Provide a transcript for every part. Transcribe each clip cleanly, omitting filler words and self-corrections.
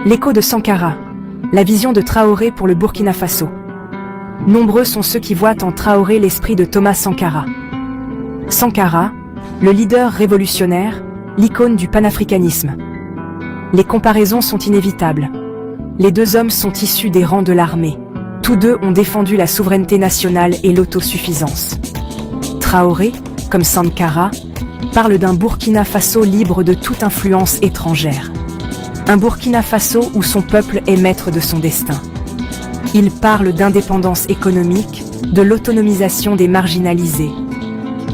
L'écho de Sankara, la vision de Traoré pour le Burkina Faso. Nombreux sont ceux qui voient en Traoré l'esprit de Thomas Sankara. Sankara, le leader révolutionnaire, l'icône du panafricanisme. Les comparaisons sont inévitables. Les deux hommes sont issus des rangs de l'armée. Tous deux ont défendu la souveraineté nationale et l'autosuffisance. Traoré, comme Sankara, parle d'un Burkina Faso libre de toute influence étrangère. Un Burkina Faso où son peuple est maître de son destin. Il parle d'indépendance économique, de l'autonomisation des marginalisés.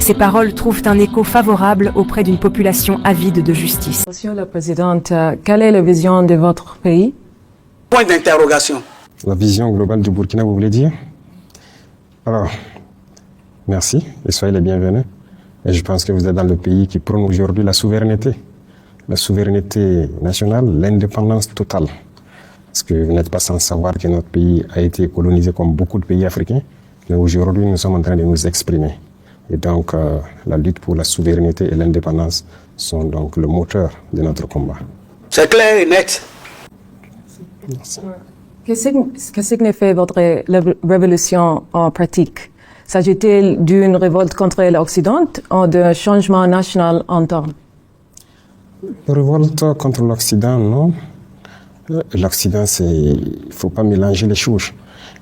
Ces paroles trouvent un écho favorable auprès d'une population avide de justice. Monsieur le Président, quelle est la vision de votre pays? Point d'interrogation. La vision globale du Burkina, vous voulez dire? Alors, merci et soyez les bienvenus. Et je pense que vous êtes dans le pays qui prône aujourd'hui la souveraineté nationale, l'indépendance totale. Parce que vous n'êtes pas sans savoir que notre pays a été colonisé comme beaucoup de pays africains, mais aujourd'hui nous sommes en train de nous exprimer. Et donc la lutte pour la souveraineté et l'indépendance sont donc le moteur de notre combat. C'est clair et net. Merci. Que signifie votre révolution en pratique? S'agit-il d'une révolte contre l'Occident ou d'un changement national interne? Révolte contre l'Occident, non. L'Occident, il ne faut pas mélanger les choses.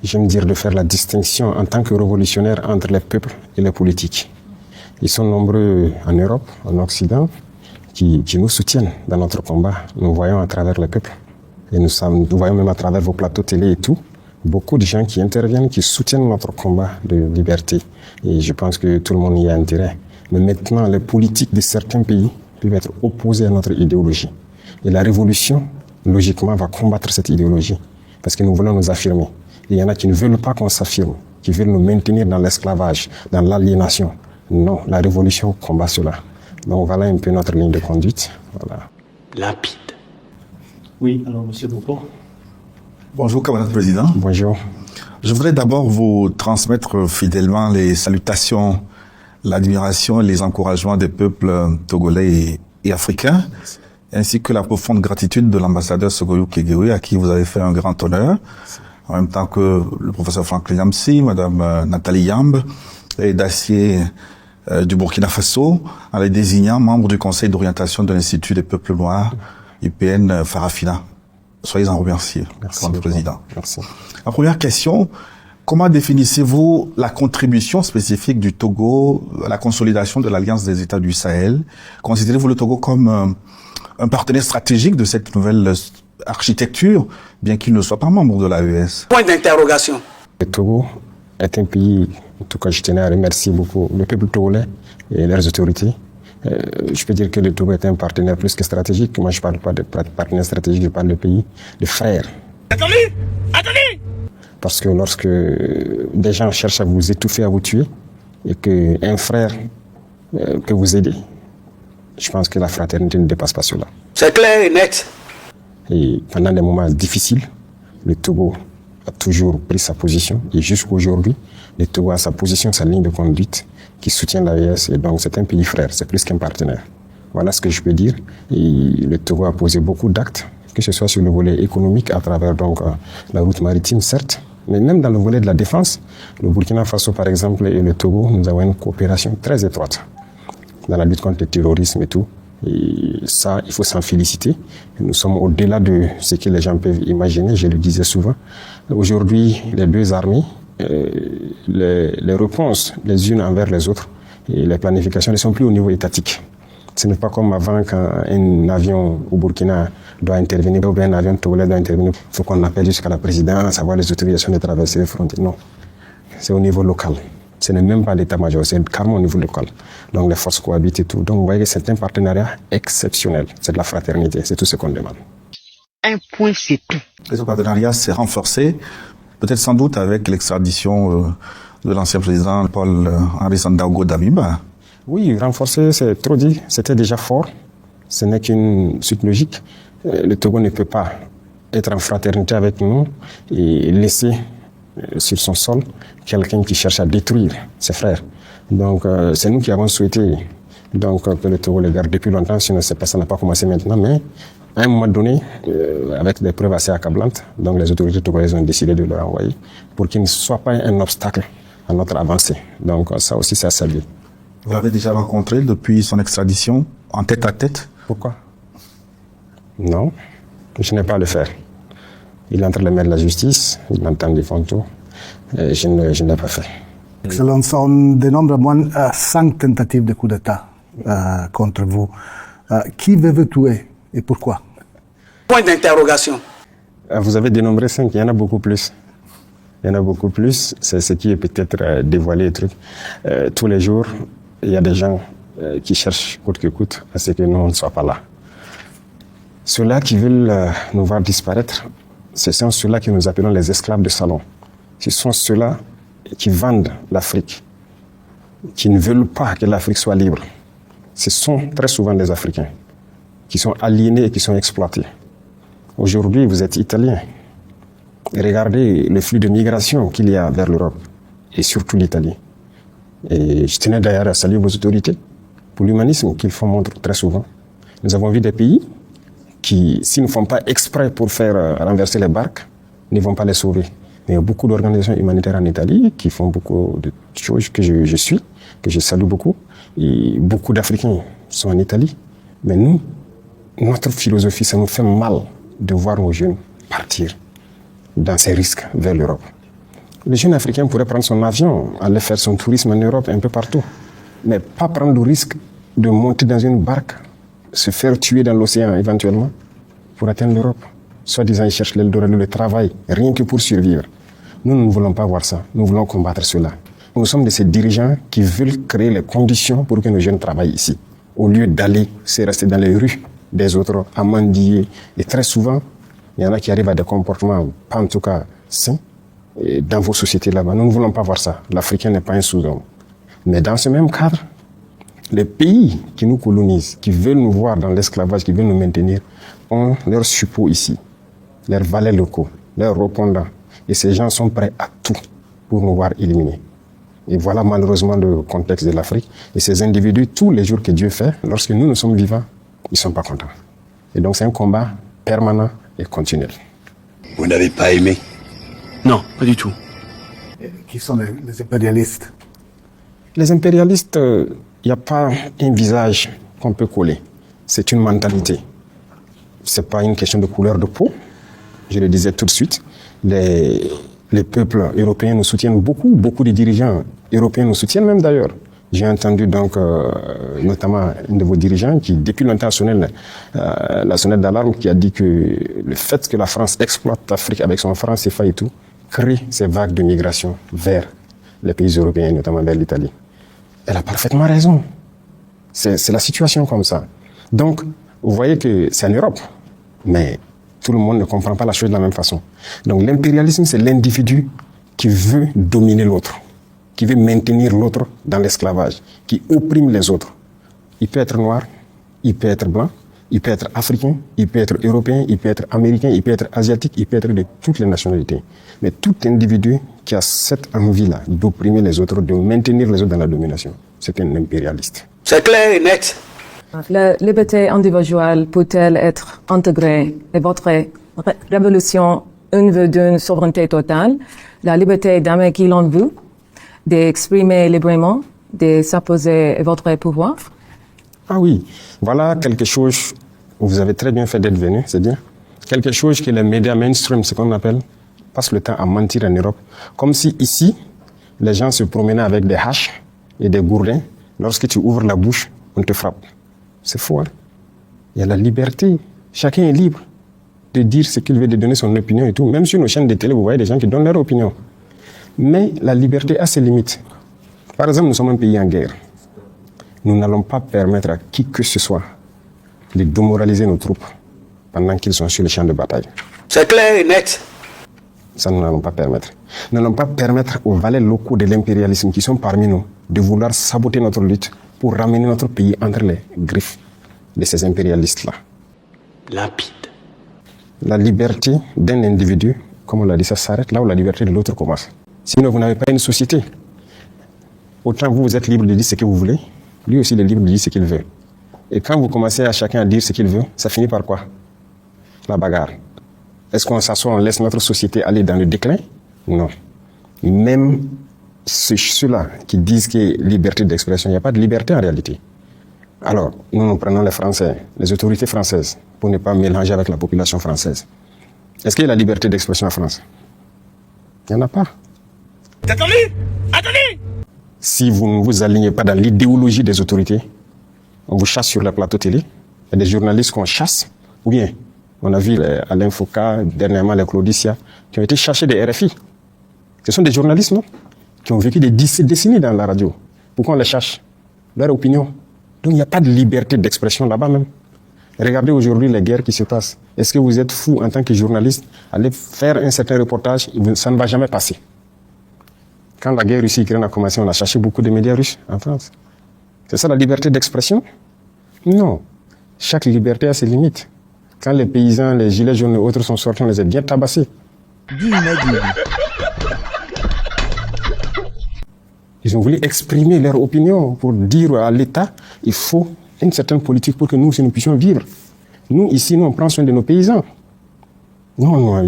J'aime dire de faire la distinction en tant que révolutionnaire entre les peuples et les politiques. Ils sont nombreux en Europe, en Occident, qui nous soutiennent dans notre combat. Nous voyons à travers les peuples. Et nous voyons même à travers vos plateaux télé et tout, beaucoup de gens qui interviennent, qui soutiennent notre combat de liberté. Et je pense que tout le monde y a intérêt. Mais maintenant, les politiques de certains pays peuvent être opposés à notre idéologie. Et la révolution, logiquement, va combattre cette idéologie. Parce que nous voulons nous affirmer. Il y en a qui ne veulent pas qu'on s'affirme, qui veulent nous maintenir dans l'esclavage, dans l'aliénation. Non, la révolution combat cela. Donc voilà un peu notre ligne de conduite. Voilà. Limpide. Oui, alors Monsieur Dupont. Bonjour, camarade président. Bonjour. Je voudrais d'abord vous transmettre fidèlement les salutations, l'admiration et les encouragements des peuples togolais et africains, ainsi que la profonde gratitude de l'ambassadeur Sogoyou Kegewe, à qui vous avez fait un grand honneur, en même temps que le professeur Franklin Yamsi, Madame Nathalie Yamb, et Dacier du Burkina Faso, en les désignant membres du Conseil d'orientation de l'Institut des peuples noirs, UPN Farafina. Soyez en remerciés, Monsieur le Président. Merci. La première question, comment définissez-vous la contribution spécifique du Togo à la consolidation de l'Alliance des États du Sahel? Considérez-vous le Togo comme un partenaire stratégique de cette nouvelle architecture, bien qu'il ne soit pas membre de l'AES? Point d'interrogation. Le Togo est un pays, en tout cas je tenais à remercier beaucoup le peuple togolais et leurs autorités. Je peux dire que le Togo est un partenaire plus que stratégique. Moi je ne parle pas de partenaire stratégique, je parle de pays, de frères. Attendez. Parce que lorsque des gens cherchent à vous étouffer, à vous tuer, et qu'un frère peut vous aider, je pense que la fraternité ne dépasse pas cela. C'est clair et net. Et pendant des moments difficiles, le Togo a toujours pris sa position. Et jusqu'aujourd'hui, le Togo a sa position, sa ligne de conduite qui soutient l'AES. Et donc, c'est un pays frère, c'est plus qu'un partenaire. Voilà ce que je peux dire. Et le Togo a posé beaucoup d'actes, que ce soit sur le volet économique, à travers donc la route maritime, certes, mais même dans le volet de la défense. Le Burkina Faso, par exemple, et le Togo, nous avons une coopération très étroite dans la lutte contre le terrorisme et tout. Et ça, il faut s'en féliciter. Nous sommes au-delà de ce que les gens peuvent imaginer, je le disais souvent. Aujourd'hui, les deux armées, les réponses les unes envers les autres et les planifications ne sont plus au niveau étatique. Ce n'est pas comme avant quand un avion au Burkina doit intervenir ou bien un avion togolais doit intervenir. Il faut qu'on appelle jusqu'à la présidence, avoir les autorisations de traverser les frontières. Non, c'est au niveau local. Ce n'est même pas l'état-major, c'est carrément au niveau local. Donc les forces cohabitent et tout. Donc vous voyez que c'est un partenariat exceptionnel. C'est de la fraternité, c'est tout ce qu'on demande. Un point, c'est tout. Ce partenariat s'est renforcé, peut-être sans doute avec l'extradition de l'ancien président Paul-Henri Sandaogo Damiba. Oui, renforcé, c'est trop dit. C'était déjà fort. Ce n'est qu'une suite logique. Le Togo ne peut pas être en fraternité avec nous et laisser sur son sol quelqu'un qui cherche à détruire ses frères. Donc c'est nous qui avons souhaité que le Togo les garde depuis longtemps, sinon ça n'a pas commencé maintenant, mais À un moment donné, avec des preuves assez accablantes, donc les autorités togolaises ont décidé de le renvoyer pour qu'il ne soit pas un obstacle à notre avancée. Donc ça aussi, c'est à saluer. Vous l'avez déjà rencontré depuis son extradition, en tête à tête? Pourquoi? Non, je n'ai pas à le faire. Il est entre les mains de la justice, il entend des tout, et je ne l'ai pas fait. Excellence, on dénombre moins 5 tentatives de coup d'État contre vous. Qui veut vous tuer et pourquoi? Point d'interrogation. Vous avez dénombré 5, il y en a beaucoup plus. Il y en a beaucoup plus, c'est ce qui est peut-être dévoilé. Tous les jours, il y a des gens qui cherchent coûte que coûte à ce que nous ne soyons pas là. Ceux-là qui veulent nous voir disparaître, ce sont ceux-là que nous appelons les esclaves de salon. Ce sont ceux-là qui vendent l'Afrique, qui ne veulent pas que l'Afrique soit libre. Ce sont très souvent des Africains qui sont aliénés et qui sont exploités. Aujourd'hui, vous êtes Italien. Regardez le flux de migration qu'il y a vers l'Europe et surtout l'Italie. Et je tenais d'ailleurs à saluer vos autorités pour l'humanisme qu'ils font montre très souvent. Nous avons vu des pays qui, s'ils ne font pas exprès pour faire renverser les barques, ne vont pas les sauver. Mais il y a beaucoup d'organisations humanitaires en Italie qui font beaucoup de choses que je suis, que je salue beaucoup. Et beaucoup d'Africains sont en Italie. Mais nous, notre philosophie, ça nous fait mal de voir nos jeunes partir dans ces risques vers l'Europe. Le jeune Africain pourrait prendre son avion, aller faire son tourisme en Europe, un peu partout. Mais pas prendre le risque de monter dans une barque, se faire tuer dans l'océan éventuellement, pour atteindre l'Europe. Soi-disant, ils cherchent l'Eldorado, le travail, rien que pour survivre. Nous ne voulons pas voir ça. Nous voulons combattre cela. Nous sommes de ces dirigeants qui veulent créer les conditions pour que nos jeunes travaillent ici, au lieu d'aller se rester dans les rues des autres, à mendier. Et très souvent, il y en a qui arrivent à des comportements, pas en tout cas sains, et dans vos sociétés là-bas. Nous ne voulons pas voir ça. L'Africain n'est pas un sous-homme. Mais dans ce même cadre, les pays qui nous colonisent, qui veulent nous voir dans l'esclavage, qui veulent nous maintenir, ont leurs suppôts ici, leurs valets locaux, leurs répondants. Et ces gens sont prêts à tout pour nous voir éliminés. Et voilà malheureusement le contexte de l'Afrique. Et ces individus, tous les jours que Dieu fait, lorsque nous sommes vivants, ils ne sont pas contents. Et donc c'est un combat permanent et continuel. Vous n'avez pas aimé? Non, pas du tout. Qui sont les impérialistes? Les impérialistes, il n'y a pas un visage qu'on peut coller. C'est une mentalité. Ce n'est pas une question de couleur de peau. Je le disais tout de suite. Les peuples européens nous soutiennent beaucoup. Beaucoup de dirigeants européens nous soutiennent même d'ailleurs. J'ai entendu donc notamment un de vos dirigeants qui depuis longtemps a sonné la sonnette d'alarme, qui a dit que le fait que la France exploite l'Afrique avec son franc CFA et tout, crée ces vagues de migration vers les pays européens, notamment vers l'Italie. Elle a parfaitement raison. C'est la situation comme ça. Donc, vous voyez que c'est en Europe, mais tout le monde ne comprend pas la chose de la même façon. Donc l'impérialisme, c'est l'individu qui veut dominer l'autre, qui veut maintenir l'autre dans l'esclavage, qui opprime les autres. Il peut être noir, il peut être blanc, il peut être africain, il peut être européen, il peut être américain, il peut être asiatique, il peut être de toutes les nationalités. Mais tout individu qui a cette envie-là d'opprimer les autres, de maintenir les autres dans la domination, c'est un impérialiste. C'est clair et net. La liberté individuelle peut-elle être intégrée et votre révolution une vue d'une souveraineté totale, la liberté d'aimer qui l'on veut, d'exprimer librement, de s'opposer à votre pouvoir? Ah oui, voilà quelque chose où vous avez très bien fait d'être venu, c'est-à-dire quelque chose que les médias mainstream, ce qu'on appelle, passent le temps à mentir en Europe. Comme si ici, les gens se promenaient avec des haches et des gourdins. Lorsque tu ouvres la bouche, on te frappe. C'est faux, hein? Il y a la liberté. Chacun est libre de dire ce qu'il veut, de donner son opinion et tout. Même sur nos chaînes de télé, vous voyez des gens qui donnent leur opinion. Mais la liberté a ses limites. Par exemple, nous sommes un pays en guerre. Nous n'allons pas permettre à qui que ce soit de démoraliser nos troupes pendant qu'ils sont sur les champs de bataille. C'est clair et net. Ça, nous n'allons pas permettre. Nous n'allons pas permettre aux valets locaux de l'impérialisme qui sont parmi nous de vouloir saboter notre lutte pour ramener notre pays entre les griffes de ces impérialistes-là. Limpide. La liberté d'un individu, comme on l'a dit, ça s'arrête là où la liberté de l'autre commence. Sinon, vous n'avez pas une société. Autant vous êtes libre de dire ce que vous voulez, lui aussi il est libre de dire ce qu'il veut. Et quand vous commencez à chacun à dire ce qu'il veut, ça finit par quoi? la bagarre. Est-ce qu'on s'assoit, on laisse notre société aller dans le déclin? Non. Même ceux-là qui disent qu'il y a liberté d'expression, il n'y a pas de liberté en réalité. Alors, nous prenons les Français, les autorités françaises, pour ne pas mélanger avec la population française. Est-ce qu'il y a la liberté d'expression en France? Il n'y en a pas. Attendez! Attendez! Si vous ne vous alignez pas dans l'idéologie des autorités, on vous chasse sur les plateaux télé. Il y a des journalistes qu'on chasse. Ou bien, on a vu Alain Foucault, dernièrement les Claudicia, qui ont été chassés des RFI. Ce sont des journalistes, non? Qui ont vécu des décennies dans la radio. Pourquoi on les chasse? Leur opinion. Donc il n'y a pas de liberté d'expression là-bas même. Regardez aujourd'hui les guerres qui se passent. Est-ce que vous êtes fou en tant que journaliste, aller faire un certain reportage? Ça ne va jamais passer. Quand la guerre Russie-Ukraine a commencé, on a cherché beaucoup de médias russes en France. C'est ça la liberté d'expression? Non. Chaque liberté a ses limites. Quand les paysans, les gilets jaunes et autres sont sortis, on les a bien tabassés. Ils ont voulu exprimer leur opinion pour dire à l'État, il faut une certaine politique pour que nous puissions vivre. Nous, ici, on prend soin de nos paysans. Non,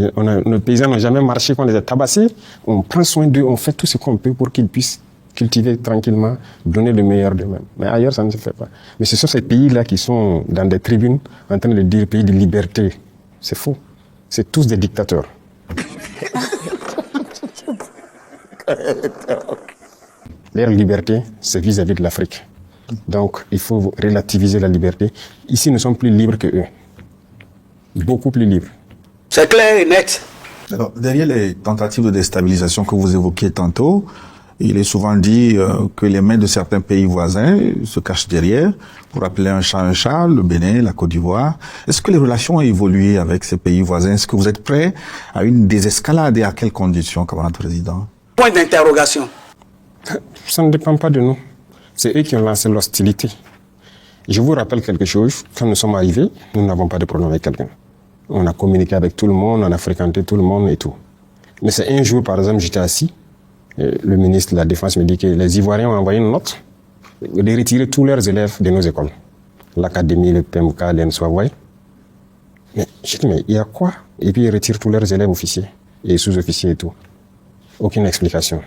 nos paysans n'ont jamais marché quand on les a tabassés. On prend soin d'eux, on fait tout ce qu'on peut pour qu'ils puissent cultiver tranquillement, donner le meilleur d'eux-mêmes. Mais ailleurs, ça ne se fait pas. Mais ce sont ces pays-là qui sont dans des tribunes en train de dire pays de liberté. C'est faux. C'est tous des dictateurs. Leur liberté, c'est vis-à-vis de l'Afrique. Donc, il faut relativiser la liberté. Ici, nous sommes plus libres que eux. Beaucoup plus libres. C'est clair et net. Alors, derrière les tentatives de déstabilisation que vous évoquiez tantôt, il est souvent dit que les mains de certains pays voisins se cachent derrière pour appeler un chat, le Bénin, la Côte d'Ivoire. Est-ce que les relations ont évolué avec ces pays voisins? Est-ce que vous êtes prêts à une désescalade et à quelles conditions, camarade président? Point d'interrogation. Ça ne dépend pas de nous. C'est eux qui ont lancé l'hostilité. Je vous rappelle quelque chose. Quand nous sommes arrivés, nous n'avons pas de problème avec quelqu'un. On a communiqué avec tout le monde, on a fréquenté tout le monde et tout. Mais c'est un jour, par exemple, j'étais assis. Le ministre de la Défense me dit que les Ivoiriens ont envoyé une note de retirer tous leurs élèves de nos écoles. L'académie, le PMK, l'ENSO, vous voyez. Mais j'ai dit, mais il y a quoi? Et puis ils retirent tous leurs élèves officiers et sous-officiers et tout. Aucune explication.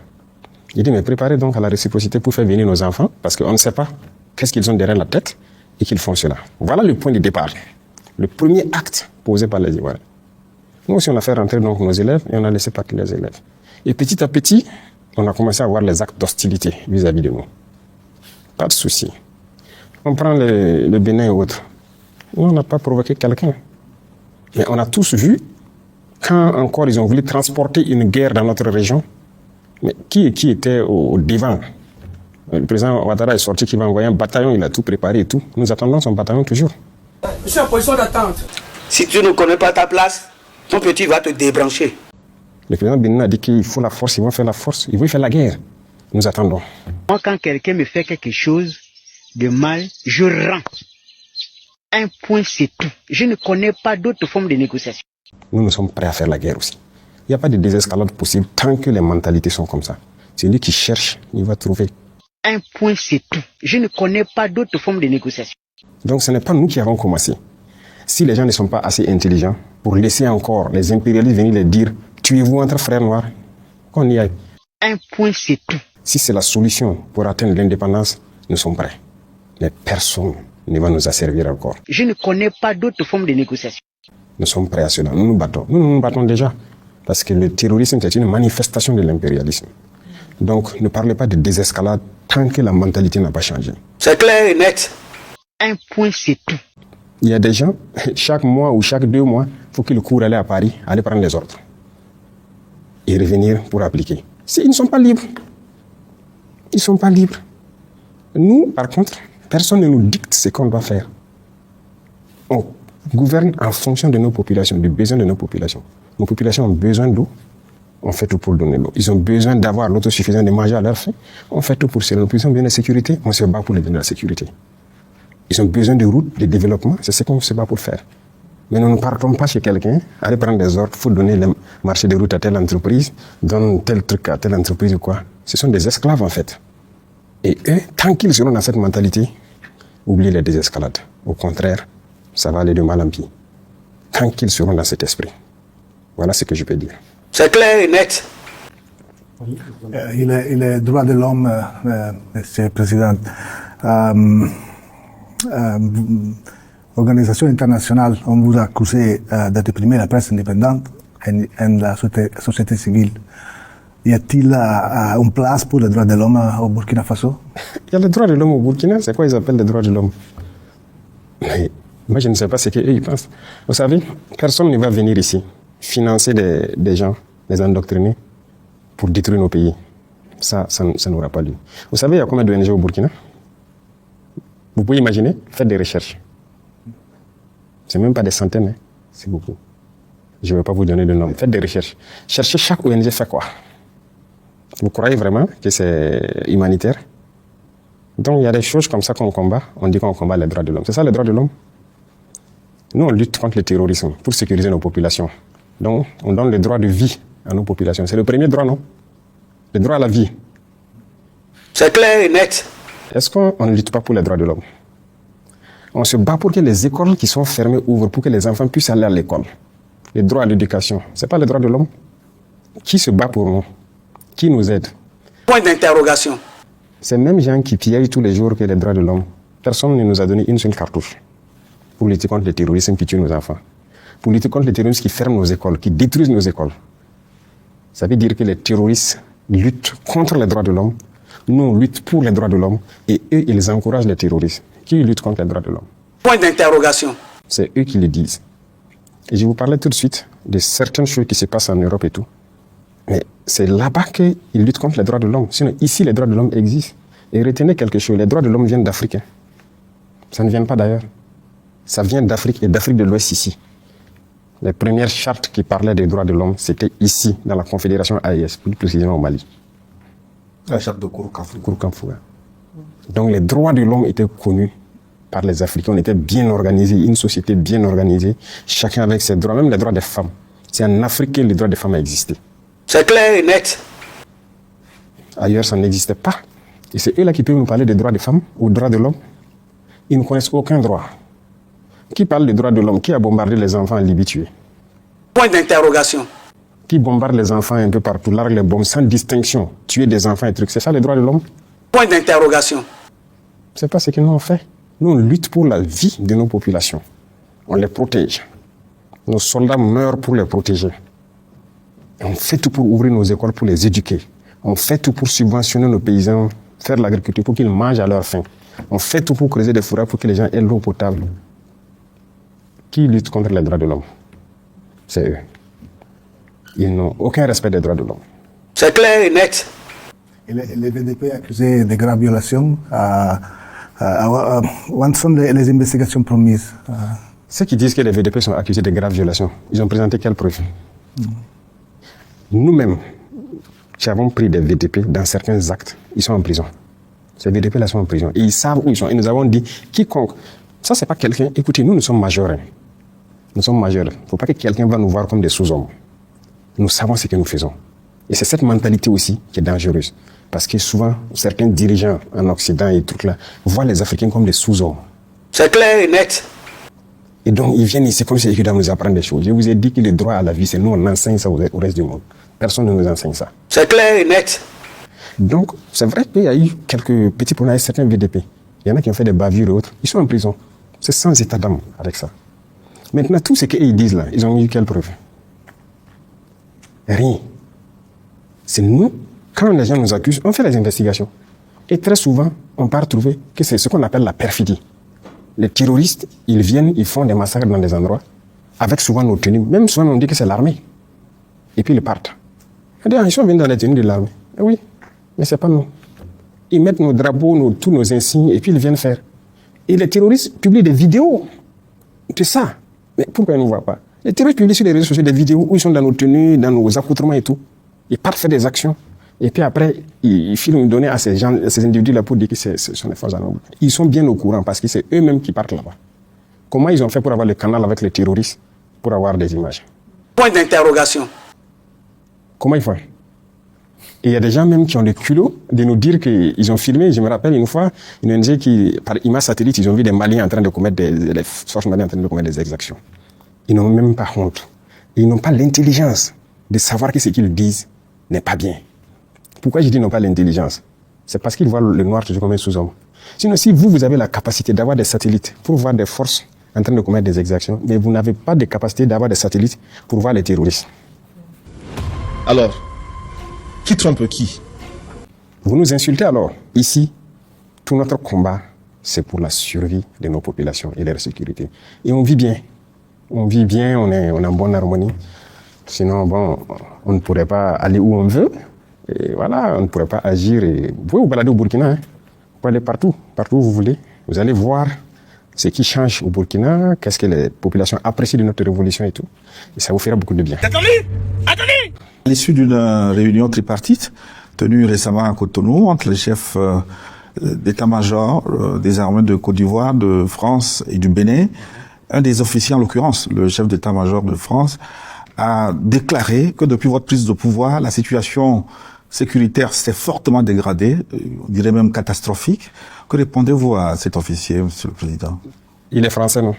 Il dit, mais préparez donc à la réciprocité pour faire venir nos enfants, parce qu'on ne sait pas qu'est-ce qu'ils ont derrière la tête et qu'ils font cela. Voilà le point de départ. Le premier acte posé par les Ivoiriens. Nous aussi, on a fait rentrer donc nos élèves et on a laissé partir les élèves. Et petit à petit, on a commencé à voir les actes d'hostilité vis-à-vis de nous. Pas de souci. On prend le Bénin et autres. Nous, on n'a pas provoqué quelqu'un. Mais on a tous vu, quand encore ils ont voulu transporter une guerre dans notre région, mais qui était au devant? Le président Ouattara est sorti qu'il va envoyer un bataillon, il a tout préparé et tout. Nous attendons son bataillon toujours. Je suis en position d'attente. Si tu ne connais pas ta place, ton petit va te débrancher. Le président Bénin a dit qu'il faut la force, ils vont faire la force, ils vont faire la guerre. Nous attendons. Moi, quand quelqu'un me fait quelque chose de mal, je rends. Un point, c'est tout. Je ne connais pas d'autres formes de négociation. Nous sommes prêts à faire la guerre aussi. Il n'y a pas de désescalade possible tant que les mentalités sont comme ça. Celui qui cherche, il va trouver. Un point, c'est tout. Je ne connais pas d'autres formes de négociation. Donc ce n'est pas nous qui avons commencé. Si les gens ne sont pas assez intelligents pour laisser encore les impérialistes venir les dire « tuez-vous entre frères noirs », qu'on y aille. Un point, c'est tout. Si c'est la solution pour atteindre l'indépendance, nous sommes prêts. Mais personne ne va nous asservir encore. Je ne connais pas d'autres formes de négociation. Nous sommes prêts à cela. Nous nous battons. Nous nous battons déjà. Parce que le terrorisme, c'est une manifestation de l'impérialisme. Donc, ne parlez pas de désescalade tant que la mentalité n'a pas changé. C'est clair et net. Un point, c'est tout. Il y a des gens, chaque mois ou chaque 2 mois, il faut qu'ils courent aller à Paris, aller prendre les ordres. Et revenir pour appliquer. Ils ne sont pas libres. Ils ne sont pas libres. Nous, par contre, personne ne nous dicte ce qu'on doit faire. On gouverne en fonction de nos populations, du besoin de nos populations. Nos populations ont besoin d'eau, on fait tout pour donner l'eau. Ils ont besoin d'avoir l'autosuffisance de manger à leur faim, on fait tout pour cela. Nos populations ont besoin de sécurité, on se bat pour les donner la sécurité. Ils ont besoin de routes, de développement, c'est ce qu'on se bat pour faire. Mais nous ne partons pas chez quelqu'un, aller prendre des ordres, il faut donner le marché de route à telle entreprise, donne tel truc à telle entreprise ou quoi. Ce sont des esclaves en fait. Et eux, tant qu'ils seront dans cette mentalité, oubliez les désescalades. Au contraire, ça va aller de mal en pis. tant qu'ils seront dans cet esprit. Voilà ce que je peux dire. C'est clair et net. Il est droit de l'homme, Monsieur le Président. Organisation internationale, on vous a accusé de réprimer la presse indépendante et la société civile. Y a-t-il une place pour les droits de l'homme au Burkina Faso? Il y a les droits de l'homme au Burkina, c'est quoi ils appellent les droits de l'homme? Mais moi je ne sais pas ce qu'eux ils pensent. Vous savez, personne ne va venir ici financer des gens, les endoctriner pour détruire nos pays. Ça n'aura pas lieu. Vous savez, il y a combien d'ONG au Burkina? Vous pouvez imaginer, faites des recherches. C'est même pas des centaines, hein. C'est beaucoup. Je ne vais pas vous donner de nom. Faites des recherches. Cherchez chaque ONG fait quoi. Vous croyez vraiment que c'est humanitaire? Donc il y a des choses comme ça qu'on combat. On dit qu'on combat les droits de l'homme. C'est ça les droits de l'homme? Nous, on lutte contre le terrorisme pour sécuriser nos populations. Donc on donne le droit de vie à nos populations. C'est le premier droit, non? Le droit à la vie. C'est clair et net. Est-ce qu'on ne lutte pas pour les droits de l'homme? On se bat pour que les écoles qui sont fermées ouvrent, pour que les enfants puissent aller à l'école. Le droit à l'éducation, ce n'est pas le droit de l'homme? Qui se bat pour nous? Qui nous aide? Point d'interrogation. Ces mêmes gens qui piègent tous les jours que les droits de l'homme, personne ne nous a donné une seule cartouche pour lutter contre le terrorisme qui tue nos enfants, pour lutter contre le terrorisme qui ferme nos écoles, qui détruisent nos écoles. Ça veut dire que les terroristes luttent contre les droits de l'homme, nous on lutte pour les droits de l'homme, et eux ils encouragent les terroristes qui luttent contre les droits de l'homme. Point d'interrogation. C'est eux qui le disent. Et je vous parlais tout de suite de certaines choses qui se passent en Europe et tout. Mais c'est là-bas qu'ils luttent contre les droits de l'homme. Sinon, ici, les droits de l'homme existent. Et retenez quelque chose, les droits de l'homme viennent d'Afrique. Hein. Ça ne vient pas d'ailleurs. Ça vient d'Afrique et d'Afrique de l'Ouest ici. Les premières chartes qui parlaient des droits de l'homme, c'était ici, dans la Confédération AES, plus précisément au Mali. La charte de Kourou-Kanfou. Kourou-Kanfou, hein. Donc les droits de l'homme étaient connus par les Africains. On était bien organisés, une société bien organisée, chacun avec ses droits, même les droits des femmes. C'est en Afrique que les droits des femmes ont existé. C'est clair et net. Ailleurs, ça n'existait pas. Et c'est eux là qui peuvent nous parler des droits des femmes ou des droits de l'homme. Ils ne connaissent aucun droit. Qui parle des droits de l'homme? Qui a bombardé les enfants en Libye tués? Point d'interrogation. Qui bombarde les enfants un peu partout, largue les bombes sans distinction, tuer des enfants et trucs. C'est ça les droits de l'homme? Point d'interrogation. C'est pas ce que nous on fait. Nous on lutte pour la vie de nos populations. On les protège. Nos soldats meurent pour les protéger. On fait tout pour ouvrir nos écoles, pour les éduquer. On fait tout pour subventionner nos paysans, faire de l'agriculture pour qu'ils mangent à leur faim. On fait tout pour creuser des fourrages pour que les gens aient l'eau potable. Qui lutte contre les droits de l'homme? C'est eux. Ils n'ont aucun respect des droits de l'homme. C'est clair et net. Et les VDP accusés de graves violations, où sont les investigations promises? Ceux qui disent que les VDP sont accusés de graves violations, ils ont présenté quelles preuves? Nous-mêmes, qui avons pris des VDP dans certains actes, ils sont en prison. Ces VDP-là sont en prison. Et ils savent où ils sont. Et nous avons dit, quiconque, ça c'est pas quelqu'un, écoutez, nous sommes majeurs. Hein. Nous sommes majeurs. Il ne faut pas que quelqu'un va nous voir comme des sous-hommes. Nous savons ce que nous faisons. Et c'est cette mentalité aussi qui est dangereuse. Parce que souvent, certains dirigeants en Occident et tout là, voient les Africains comme des sous-hommes. C'est clair et net. Et donc, ils viennent ici comme si ils doivent nous apprendre des choses. Je vous ai dit que le droit à la vie, c'est nous, on enseigne ça au reste du monde. Personne ne nous enseigne ça. C'est clair et net. Donc, c'est vrai qu'il y a eu quelques petits problèmes avec certains VDP. Il y en a qui ont fait des bavures et autres. Ils sont en prison. C'est sans état d'âme avec ça. Maintenant, tout ce qu'ils disent là, ils ont eu quelle preuve? Rien. C'est nous, quand les gens nous accusent, on fait les investigations. Et très souvent, on part trouver que c'est ce qu'on appelle la perfidie. Les terroristes, ils viennent, ils font des massacres dans des endroits, avec souvent nos tenues. Même souvent, on dit que c'est l'armée. Et puis ils partent. Ils sont venus dans les tenues de l'armée. Oui, mais c'est pas nous. Ils mettent nos drapeaux, tous nos insignes, et puis ils viennent faire. Et les terroristes publient des vidéos de ça. Mais pourquoi ils ne nous voient pas? Les terroristes publient sur les réseaux sociaux des vidéos où ils sont dans nos tenues, dans nos accoutrements et tout. Ils partent faire des actions. Et puis après, ils filment donner à ces gens, à ces individus-là pour dire que ce sont des forces armées. Ils sont bien au courant parce que c'est eux-mêmes qui partent là-bas. Comment ils ont fait pour avoir le canal avec les terroristes, pour avoir des images? Point d'interrogation. Comment ils font? Et il y a des gens même qui ont le culot de nous dire qu'ils ont filmé. Je me rappelle une fois, une ONG qui, par image satellite, ils ont vu des Maliens en train de commettre les forces maliennes en train de commettre des exactions. Ils n'ont même pas honte. Ils n'ont pas l'intelligence de savoir que ce qu'ils disent n'est pas bien. Pourquoi je dis n'ont pas l'intelligence? C'est parce qu'ils voient le noir toujours comme un sous-homme. Sinon, si vous avez la capacité d'avoir des satellites pour voir des forces en train de commettre des exactions, mais vous n'avez pas de capacité d'avoir des satellites pour voir les terroristes. Alors, qui trompe qui? Vous nous insultez alors. Ici, tout notre combat, c'est pour la survie de nos populations et leur sécurité. Et on vit bien. On vit bien, on est en bonne harmonie. Sinon, bon, on ne pourrait pas aller où on veut. Et voilà, on ne pourrait pas agir. Et vous pouvez vous balader au Burkina. Hein. Vous pouvez aller partout où vous voulez. Vous allez voir ce qui change au Burkina, qu'est-ce que les populations apprécient de notre révolution et tout. Et ça vous fera beaucoup de bien. Attendez! À l'issue d'une réunion tripartite tenue récemment à Cotonou entre les chefs d'état-major des armées de Côte d'Ivoire, de France et du Bénin, un des officiers, en l'occurrence le chef d'état-major de France, a déclaré que depuis votre prise de pouvoir, la situation sécuritaire s'est fortement dégradée, on dirait même catastrophique. Que répondez-vous à cet officier, Monsieur le Président? Il est français, non?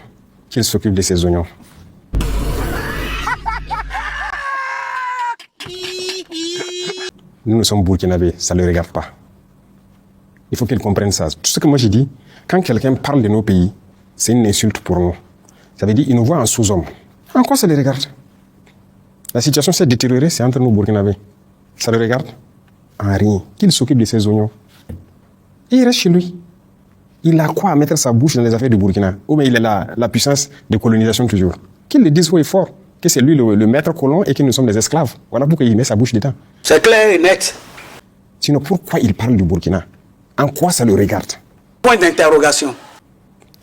Qu'il s'occupe de ses oignons. Nous sommes burkinabés, ça ne le regarde pas. Il faut qu'ils comprennent ça. Tout ce que moi j'ai dit, quand quelqu'un parle de nos pays, c'est une insulte pour nous. Ça veut dire qu'il nous voit en sous-homme. En quoi ça le regarde? La situation s'est détériorée, c'est entre nous burkinabés. Ça le regarde? En rien. Qu'il s'occupe de ses oignons. Et il reste chez lui. Il a quoi à mettre sa bouche dans les affaires du Burkina? Ou bien il est la puissance de colonisation toujours. Qu'il le dise haut et fort, que c'est lui le maître colon et que nous sommes des esclaves. Voilà pourquoi il met sa bouche dedans. C'est clair et net. Sinon, pourquoi il parle du Burkina? En quoi ça le regarde? Point d'interrogation.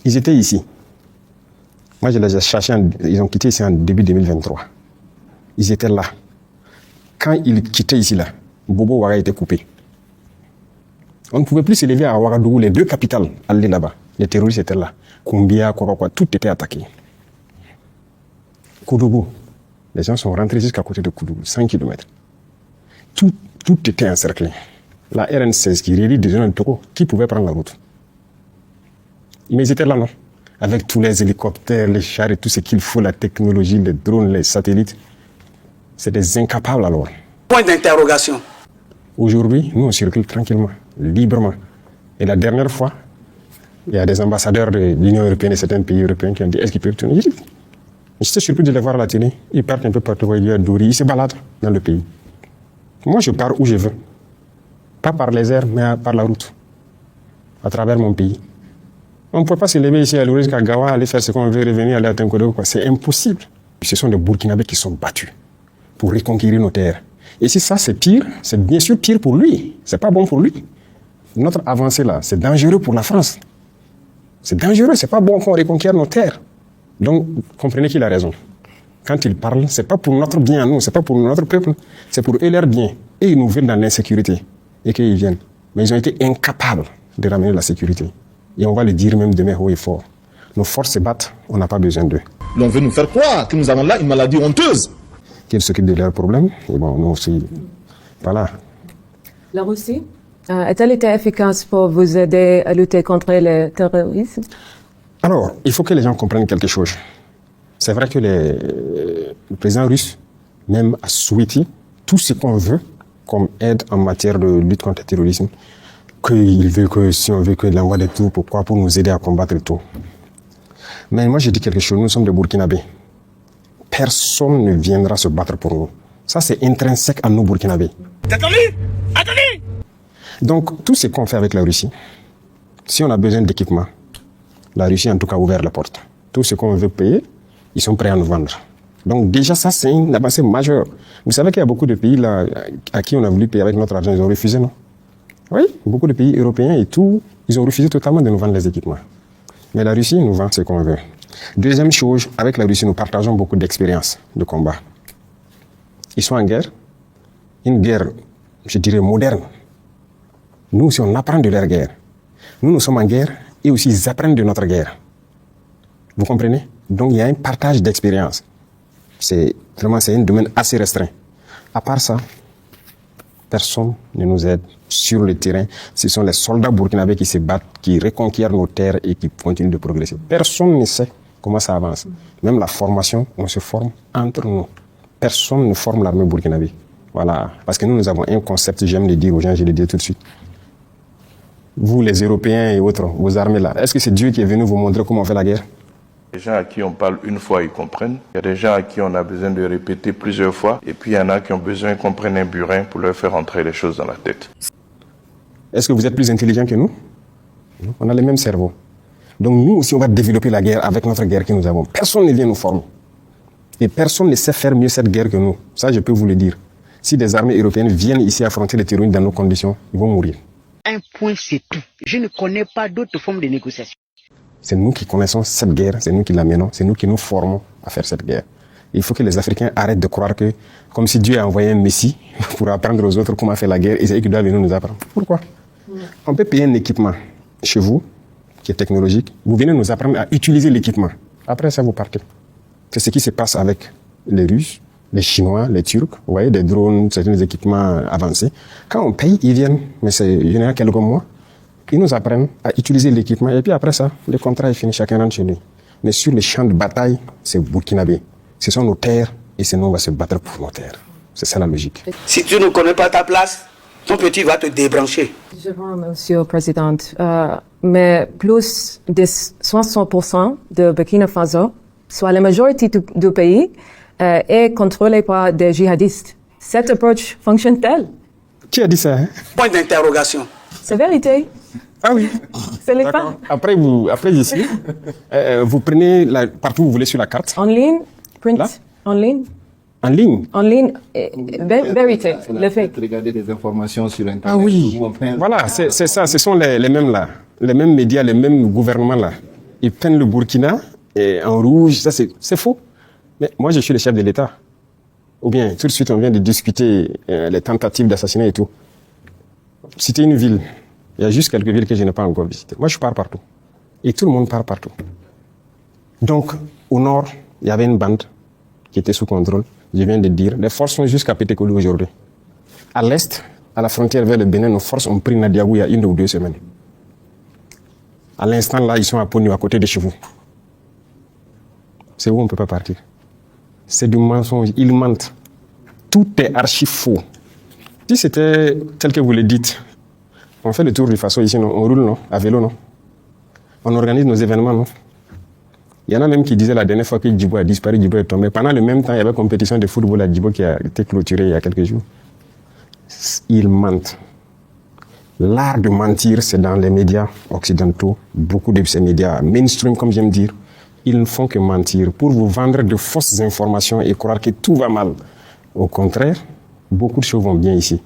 Ils étaient ici. Moi, je les ai cherchés, ils ont quitté ici en début 2023. Ils étaient là. Quand ils quittaient ici, là, Bobo Ouaga était coupé. On ne pouvait plus s'élever à Ouagadougou, les deux capitales, aller là-bas. Les terroristes étaient là. Koumbia, quoi, tout était attaqué. Koudougou, les gens sont rentrés jusqu'à côté de Koudougou, 5 km. Tout était encerclé. La RN16 qui relie des zones de Togo, qui pouvait prendre la route? Mais ils étaient là, non? Avec tous les hélicoptères, les chars et tout ce qu'il faut, la technologie, les drones, les satellites. C'est des incapables alors. Point d'interrogation. Aujourd'hui, nous on circule tranquillement, librement. Et la dernière fois, il y a des ambassadeurs de l'Union européenne et certains pays européens qui ont dit est-ce qu'ils peuvent tourner? J'étais surpris de les voir à la télé. Ils partent un peu partout, ils se baladent dans le pays. Moi, je pars où je veux. Pas par les airs, mais par la route. À travers mon pays. On ne peut pas se lever ici à l'Ouest jusqu'à Gawa, aller faire ce qu'on veut, revenir, aller à Tinkodo. C'est impossible. Ce sont des Burkinabés qui sont battus pour reconquérir nos terres. Et si ça, c'est pire, c'est bien sûr pire pour lui. C'est pas bon pour lui. Notre avancée là, c'est dangereux pour la France. C'est dangereux, c'est pas bon qu'on reconquiert nos terres. Donc, comprenez qu'il a raison. Quand il parle, c'est pas pour notre bien à nous, c'est pas pour notre peuple, c'est pour eux leur bien. Et ils nous veulent dans l'insécurité. Et qu'ils viennent. Mais ils ont été incapables de ramener la sécurité. Et on va le dire même demain haut et fort. Nos forces se battent, on n'a pas besoin d'eux. On veut nous faire croire que nous avons là une maladie honteuse. Qu'ils s'occupent de leurs problèmes. Et bon, nous aussi, voilà. La Russie a-t-elle été efficace pour vous aider à lutter contre le terrorisme? Alors, il faut que les gens comprennent quelque chose. C'est vrai que le président russe même a souhaité tout ce qu'on veut comme aide en matière de lutte contre le terrorisme. Qu'il veut que, si on veut qu'il envoie des troupes, pourquoi? Pour nous aider à combattre tout. Mais moi, je dis quelque chose, nous sommes des Burkinabés. Personne ne viendra se battre pour nous. Ça, c'est intrinsèque à nous, Burkinabés. Attendez! Donc, tout ce qu'on fait avec la Russie, si on a besoin d'équipement, la Russie, en tout cas, a ouvert la porte. Tout ce qu'on veut payer, ils sont prêts à nous vendre. Donc, déjà, ça, c'est une avancée majeure. Vous savez qu'il y a beaucoup de pays là, à qui on a voulu payer avec notre argent, ils ont refusé, non? Oui, beaucoup de pays européens et tout, ils ont refusé totalement de nous vendre les équipements. Mais la Russie nous vend ce qu'on veut. Deuxième chose, avec la Russie, nous partageons beaucoup d'expérience de combat. Ils sont en guerre, une guerre, je dirais, moderne. Nous aussi, on apprend de leur guerre. Nous sommes en guerre et aussi ils apprennent de notre guerre. Vous comprenez? Donc, il y a un partage d'expérience. C'est un domaine assez restreint. À part ça, personne ne nous aide sur le terrain. Ce sont les soldats burkinabés qui se battent, qui reconquièrent nos terres et qui continuent de progresser. Personne ne sait comment ça avance. Même la formation, on se forme entre nous. Personne ne forme l'armée burkinabé. Voilà. Parce que nous avons un concept, j'aime le dire aux gens, je le dis tout de suite. Vous, les Européens et autres, vos armées là, est-ce que c'est Dieu qui est venu vous montrer comment on fait la guerre? Les gens à qui on parle une fois, ils comprennent. Il y a des gens à qui on a besoin de répéter plusieurs fois. Et puis il y en a qui ont besoin qu'on prenne un burin pour leur faire entrer les choses dans la tête. Est-ce que vous êtes plus intelligent que nous? On a le même cerveau. Donc nous aussi, on va développer la guerre avec notre guerre que nous avons. Personne ne vient nous former. Et personne ne sait faire mieux cette guerre que nous. Ça, je peux vous le dire. Si des armées européennes viennent ici affronter les terroristes dans nos conditions, ils vont mourir. Un point, c'est tout. Je ne connais pas d'autres formes de négociation. C'est nous qui connaissons cette guerre, c'est nous qui la menons, c'est nous qui nous formons à faire cette guerre. Il faut que les Africains arrêtent de croire que, comme si Dieu a envoyé un messie pour apprendre aux autres comment faire la guerre, et c'est eux qui doivent venir nous apprendre. Pourquoi? On peut payer un équipement chez vous, qui est technologique, vous venez nous apprendre à utiliser l'équipement. Après ça, vous partez. C'est ce qui se passe avec les Russes, les Chinois, les Turcs, vous voyez, des drones, certains équipements avancés. Quand on paye, ils viennent, mais c'est généralement quelques mois, ils nous apprennent à utiliser l'équipement, et puis après ça, le contrat est fini, chacun rentre chez lui. Mais sur les champs de bataille, c'est burkinabé. Ce sont nos terres, et c'est nous, on va se battre pour nos terres. C'est ça la logique. Si tu ne connais pas ta place, ton petit va te débrancher. Je vois, Monsieur le Président, mais plus de 60% de Burkina Faso, soit la majorité du pays, est contrôlée par des djihadistes. Cette approche fonctionne-t-elle? Qui a dit ça? Point d'interrogation. C'est vérité. Ah oui. C'est les faits. Après ici, vous prenez partout où vous voulez sur la carte. En ligne, print, là? en ligne. En ligne? En ligne, vérité, le fait. Regarder des informations sur Internet. Ah oui. Voilà, c'est ça, ce sont les mêmes là. Les mêmes médias, les mêmes gouvernements là. Ils prennent le Burkina et en rouge, ça c'est faux. Mais moi je suis le chef de l'État. Ou bien tout de suite on vient de discuter les tentatives d'assassinat et tout. Citer une ville. Il y a juste quelques villes que je n'ai pas encore visitées. Moi je pars partout. Et tout le monde part partout. Donc au nord, il y avait une bande qui était sous contrôle. Je viens de dire, les forces sont jusqu'à Pétékoulou aujourd'hui. À l'est, à la frontière vers le Bénin, nos forces ont pris Nadiagou il y a 1 ou 2 semaines. À l'instant là, ils sont à Pognou, à côté de chez vous. C'est où on ne peut pas partir. C'est du mensonge, ils mentent. Tout est archi faux. Si c'était tel que vous le dites, on fait le tour du Faso ici, non? On roule, non? À vélo, non? On organise nos événements, non? Il y en a même qui disaient la dernière fois que Djibo a disparu, Djibo est tombé. Pendant le même temps, il y avait une compétition de football à Djibo qui a été clôturée il y a quelques jours. Ils mentent. L'art de mentir, c'est dans les médias occidentaux. Beaucoup de ces médias mainstream, comme j'aime dire, ils ne font que mentir pour vous vendre de fausses informations et croire que tout va mal. Au contraire, beaucoup de choses vont bien ici.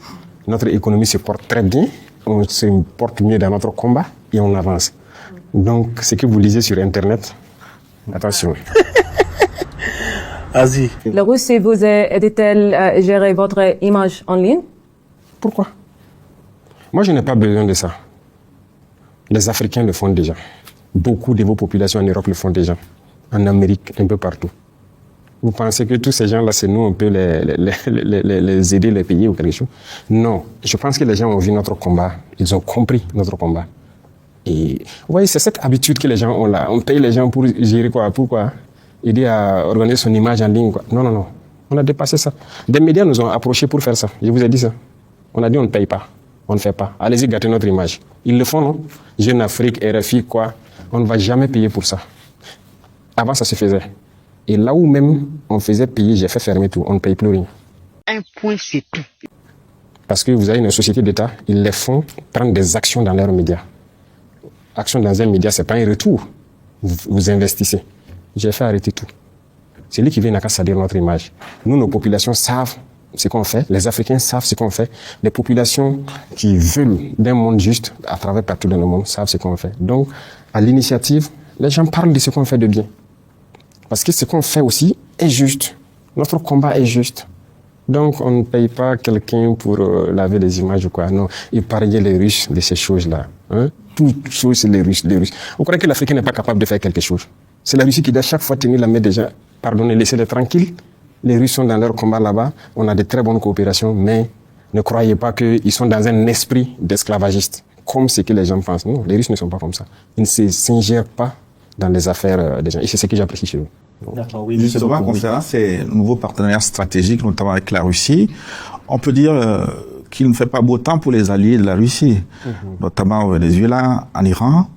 Notre économie se porte très bien, on se porte mieux dans notre combat et on avance. Donc, ce que vous lisez sur Internet, attention. Vas-y. La Russie vous aide-t-elle à gérer votre image en ligne? Pourquoi? Moi, je n'ai pas besoin de ça. Les Africains le font déjà. Beaucoup de vos populations en Europe le font déjà. En Amérique, un peu partout. Vous pensez que tous ces gens-là, c'est nous, on peut les aider, les payer ou quelque chose? Non. Je pense que les gens ont vu notre combat. Ils ont compris notre combat. Et vous voyez, c'est cette habitude que les gens ont là. On paye les gens pour gérer quoi? Pourquoi? Aider à organiser son image en ligne, quoi. Non, non, non. On a dépassé ça. Des médias nous ont approchés pour faire ça. Je vous ai dit ça. On a dit on ne paye pas. On ne fait pas. Allez-y gâter notre image. Ils le font, non? Jeune Afrique, RFI, quoi. On ne va jamais payer pour ça. Avant, ça se faisait. Et là où même on faisait payer, j'ai fait fermer tout. On ne paye plus rien. Un point, c'est tout. Parce que vous avez une société d'État, ils les font prendre des actions dans leurs médias. Action dans un média, ce n'est pas un retour. Vous investissez. J'ai fait arrêter tout. C'est lui qui vient à salir notre image. Nous, nos populations savent ce qu'on fait. Les Africains savent ce qu'on fait. Les populations qui veulent d'un monde juste, à travers partout dans le monde, savent ce qu'on fait. Donc, à l'initiative, les gens parlent de ce qu'on fait de bien. Parce que ce qu'on fait aussi est juste. Notre combat est juste. Donc, on ne paye pas quelqu'un pour laver les images ou quoi. Non, épargnez les Russes de ces choses-là. Hein? Toutes choses, c'est les Russes. Vous croyez que l'Africain n'est pas capable de faire quelque chose? C'est la Russie qui doit chaque fois tenir la main des gens. Pardonnez, laissez-les tranquilles. Les Russes sont dans leur combat là-bas. On a de très bonnes coopérations, mais ne croyez pas qu'ils sont dans un esprit d'esclavagiste, comme ce que les gens pensent. Non, les Russes ne sont pas comme ça. Ils ne s'ingèrent pas dans les affaires des gens. Et c'est ce que j'apprécie chez eux. D'accord, oui. Justement, concernant ces nouveaux partenariats stratégiques, notamment avec la Russie, on peut dire qu'il ne fait pas beau temps pour les alliés de la Russie, notamment au Venezuela, en Iran.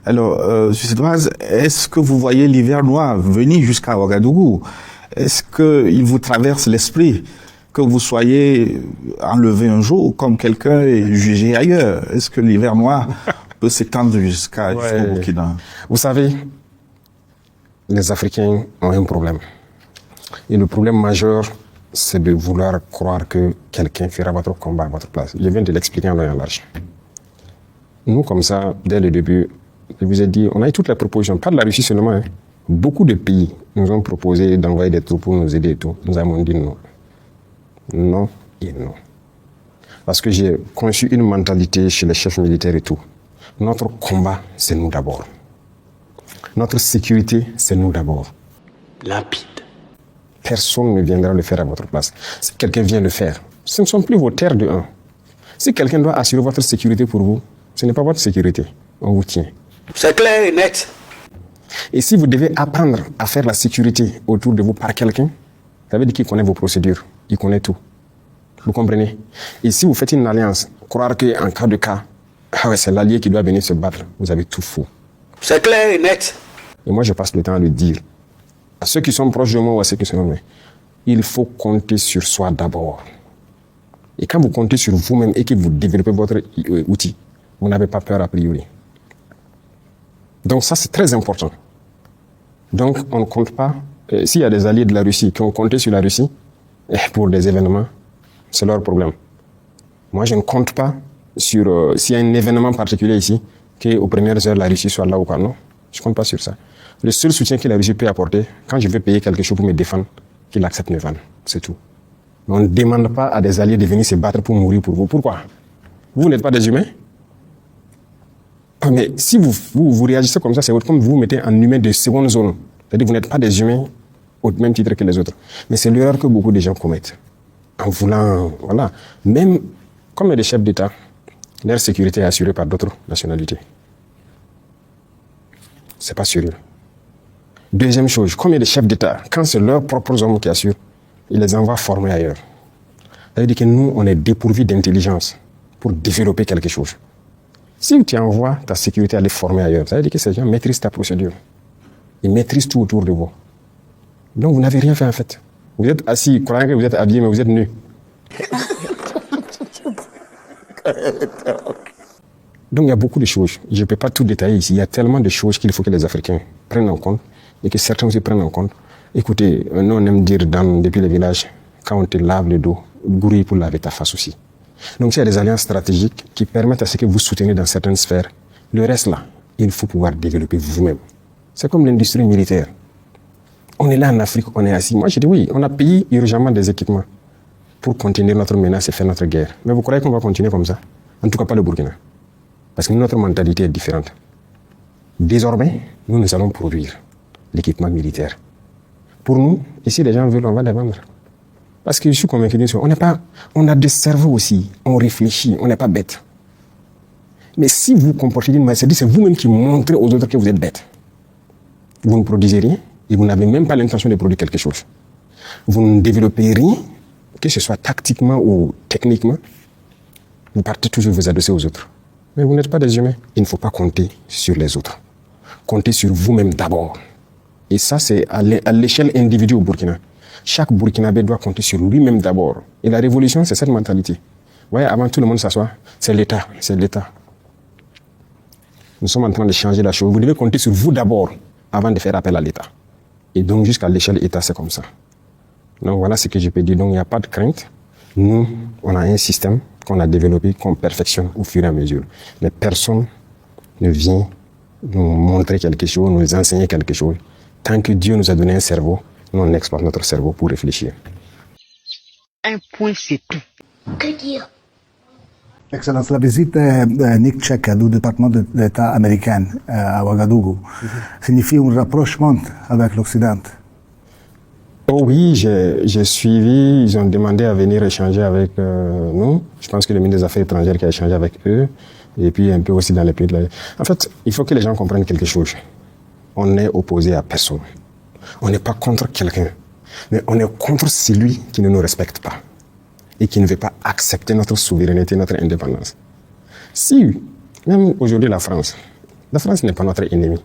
Alors, sur cette base, est-ce que vous voyez l'hiver noir venir jusqu'à Ouagadougou? Est-ce qu'il vous traverse l'esprit que vous soyez enlevé un jour comme quelqu'un est jugé ailleurs? Est-ce que l'hiver noir peut s'étendre jusqu'au Burkina? Vous savez, les Africains ont un problème. Et le problème majeur, c'est de vouloir croire que quelqu'un fera votre combat à votre place. Je viens de l'expliquer en long et en large. Nous, comme ça, dès le début, je vous ai dit, on a eu toutes les propositions, pas de la Russie seulement. Hein. Beaucoup de pays nous ont proposé d'envoyer des troupes pour nous aider et tout. Nous avons dit non. Non et non. Parce que j'ai conçu une mentalité chez les chefs militaires et tout. Notre combat, c'est nous d'abord. Notre sécurité, c'est nous d'abord. Limpide. Personne ne viendra le faire à votre place. Si quelqu'un vient le faire, ce ne sont plus vos terres de un. Si quelqu'un doit assurer votre sécurité pour vous, ce n'est pas votre sécurité. On vous tient. C'est clair et net. Et si vous devez apprendre à faire la sécurité autour de vous par quelqu'un, ça veut dire qu'il connaît vos procédures, il connaît tout. Vous comprenez? Et si vous faites une alliance, croire qu'en cas de cas, c'est l'allié qui doit venir se battre, vous avez tout faux. C'est clair et net. Et moi, je passe le temps à le dire. À ceux qui sont proches de moi ou à ceux qui sont loin, il faut compter sur soi d'abord. Et quand vous comptez sur vous-même et que vous développez votre outil, vous n'avez pas peur a priori. Donc ça, c'est très important. Donc on ne compte pas. S'il y a des alliés de la Russie qui ont compté sur la Russie pour des événements, c'est leur problème. Moi, je ne compte pas sur s'il y a un événement particulier ici, qu'aux premières heures, la Russie soit là ou pas. Non, je ne compte pas sur ça. Le seul soutien que la Russie peut apporter, quand je veux payer quelque chose pour me défendre, qu'il accepte mes vannes. C'est tout. Mais on ne demande pas à des alliés de venir se battre pour mourir pour vous. Pourquoi? Vous n'êtes pas des humains? Mais si vous réagissez comme ça, c'est comme vous mettez un humain de seconde zone. C'est-à-dire que vous n'êtes pas des humains au même titre que les autres. Mais c'est l'erreur que beaucoup de gens commettent. En voulant, voilà. Même comme des chefs d'État, leur sécurité est assurée par d'autres nationalités. C'est pas sérieux. Deuxième chose, comme il y a des chefs d'État, quand c'est leurs propres hommes qui assurent, ils les envoient former ailleurs. Ça veut dire que nous, on est dépourvus d'intelligence pour développer quelque chose. Si tu envoies ta sécurité à les former ailleurs, ça veut dire que ces gens maîtrisent ta procédure. Ils maîtrisent tout autour de vous. Donc vous n'avez rien fait en fait. Vous êtes assis, croyant que vous êtes habillé, mais vous êtes nus. Donc il y a beaucoup de choses. Je ne peux pas tout détailler ici. Il y a tellement de choses qu'il faut que les Africains prennent en compte et que certains aussi prennent en compte. Écoutez, nous on aime dire depuis les villages, quand on te lave le dos, grouille pour laver ta face aussi. Donc il y a des alliances stratégiques qui permettent à ce que vous souteniez dans certaines sphères. Le reste là, il faut pouvoir développer vous-même. C'est comme l'industrie militaire. On est là en Afrique, on est assis. Moi je dis oui, on a payé urgemment des équipements pour contenir notre menace et faire notre guerre. Mais vous croyez qu'on va continuer comme ça? En tout cas pas le Burkina. Parce que notre mentalité est différente. Désormais, nous allons produire l'équipement militaire. Pour nous, ici les gens veulent, on va les vendre. Parce que je suis convaincu d'une chose, on a des cerveaux aussi, on réfléchit, on n'est pas bête. Mais si vous comportez d'une manière, c'est vous-même qui montrez aux autres que vous êtes bête. Vous ne produisez rien et vous n'avez même pas l'intention de produire quelque chose. Vous ne développez rien, que ce soit tactiquement ou techniquement, vous partez toujours vous adresser aux autres. Mais vous n'êtes pas des humains. Il ne faut pas compter sur les autres. Comptez sur vous-même d'abord. Et ça, c'est à l'échelle individuelle au Burkina. Chaque Burkinabé doit compter sur lui-même d'abord. Et la révolution, c'est cette mentalité. Vous voyez, avant tout le monde s'assoit, c'est l'État, c'est l'État. Nous sommes en train de changer la chose. Vous devez compter sur vous d'abord avant de faire appel à l'État. Et donc, jusqu'à l'échelle État, c'est comme ça. Donc, voilà ce que je peux dire. Donc, il n'y a pas de crainte. Nous, on a un système qu'on a développé, qu'on perfectionne au fur et à mesure. Mais personne ne vient nous montrer quelque chose, nous enseigner quelque chose. Tant que Dieu nous a donné un cerveau, nous on exploite notre cerveau pour réfléchir. Un point, c'est tout. Que dire? Excellence, la visite de Nick Cheka du département d'État américain à Ouagadougou signifie un rapprochement avec l'Occident. Oh oui, j'ai suivi, ils ont demandé à venir échanger avec nous. Je pense que le ministre des Affaires étrangères qui a échangé avec eux, et puis un peu aussi dans les pays de la... En fait, il faut que les gens comprennent quelque chose. on n'est opposé à personne. On n'est pas contre quelqu'un, mais on est contre celui qui ne nous respecte pas et qui ne veut pas accepter notre souveraineté, notre indépendance. Si, même aujourd'hui la France n'est pas notre ennemi.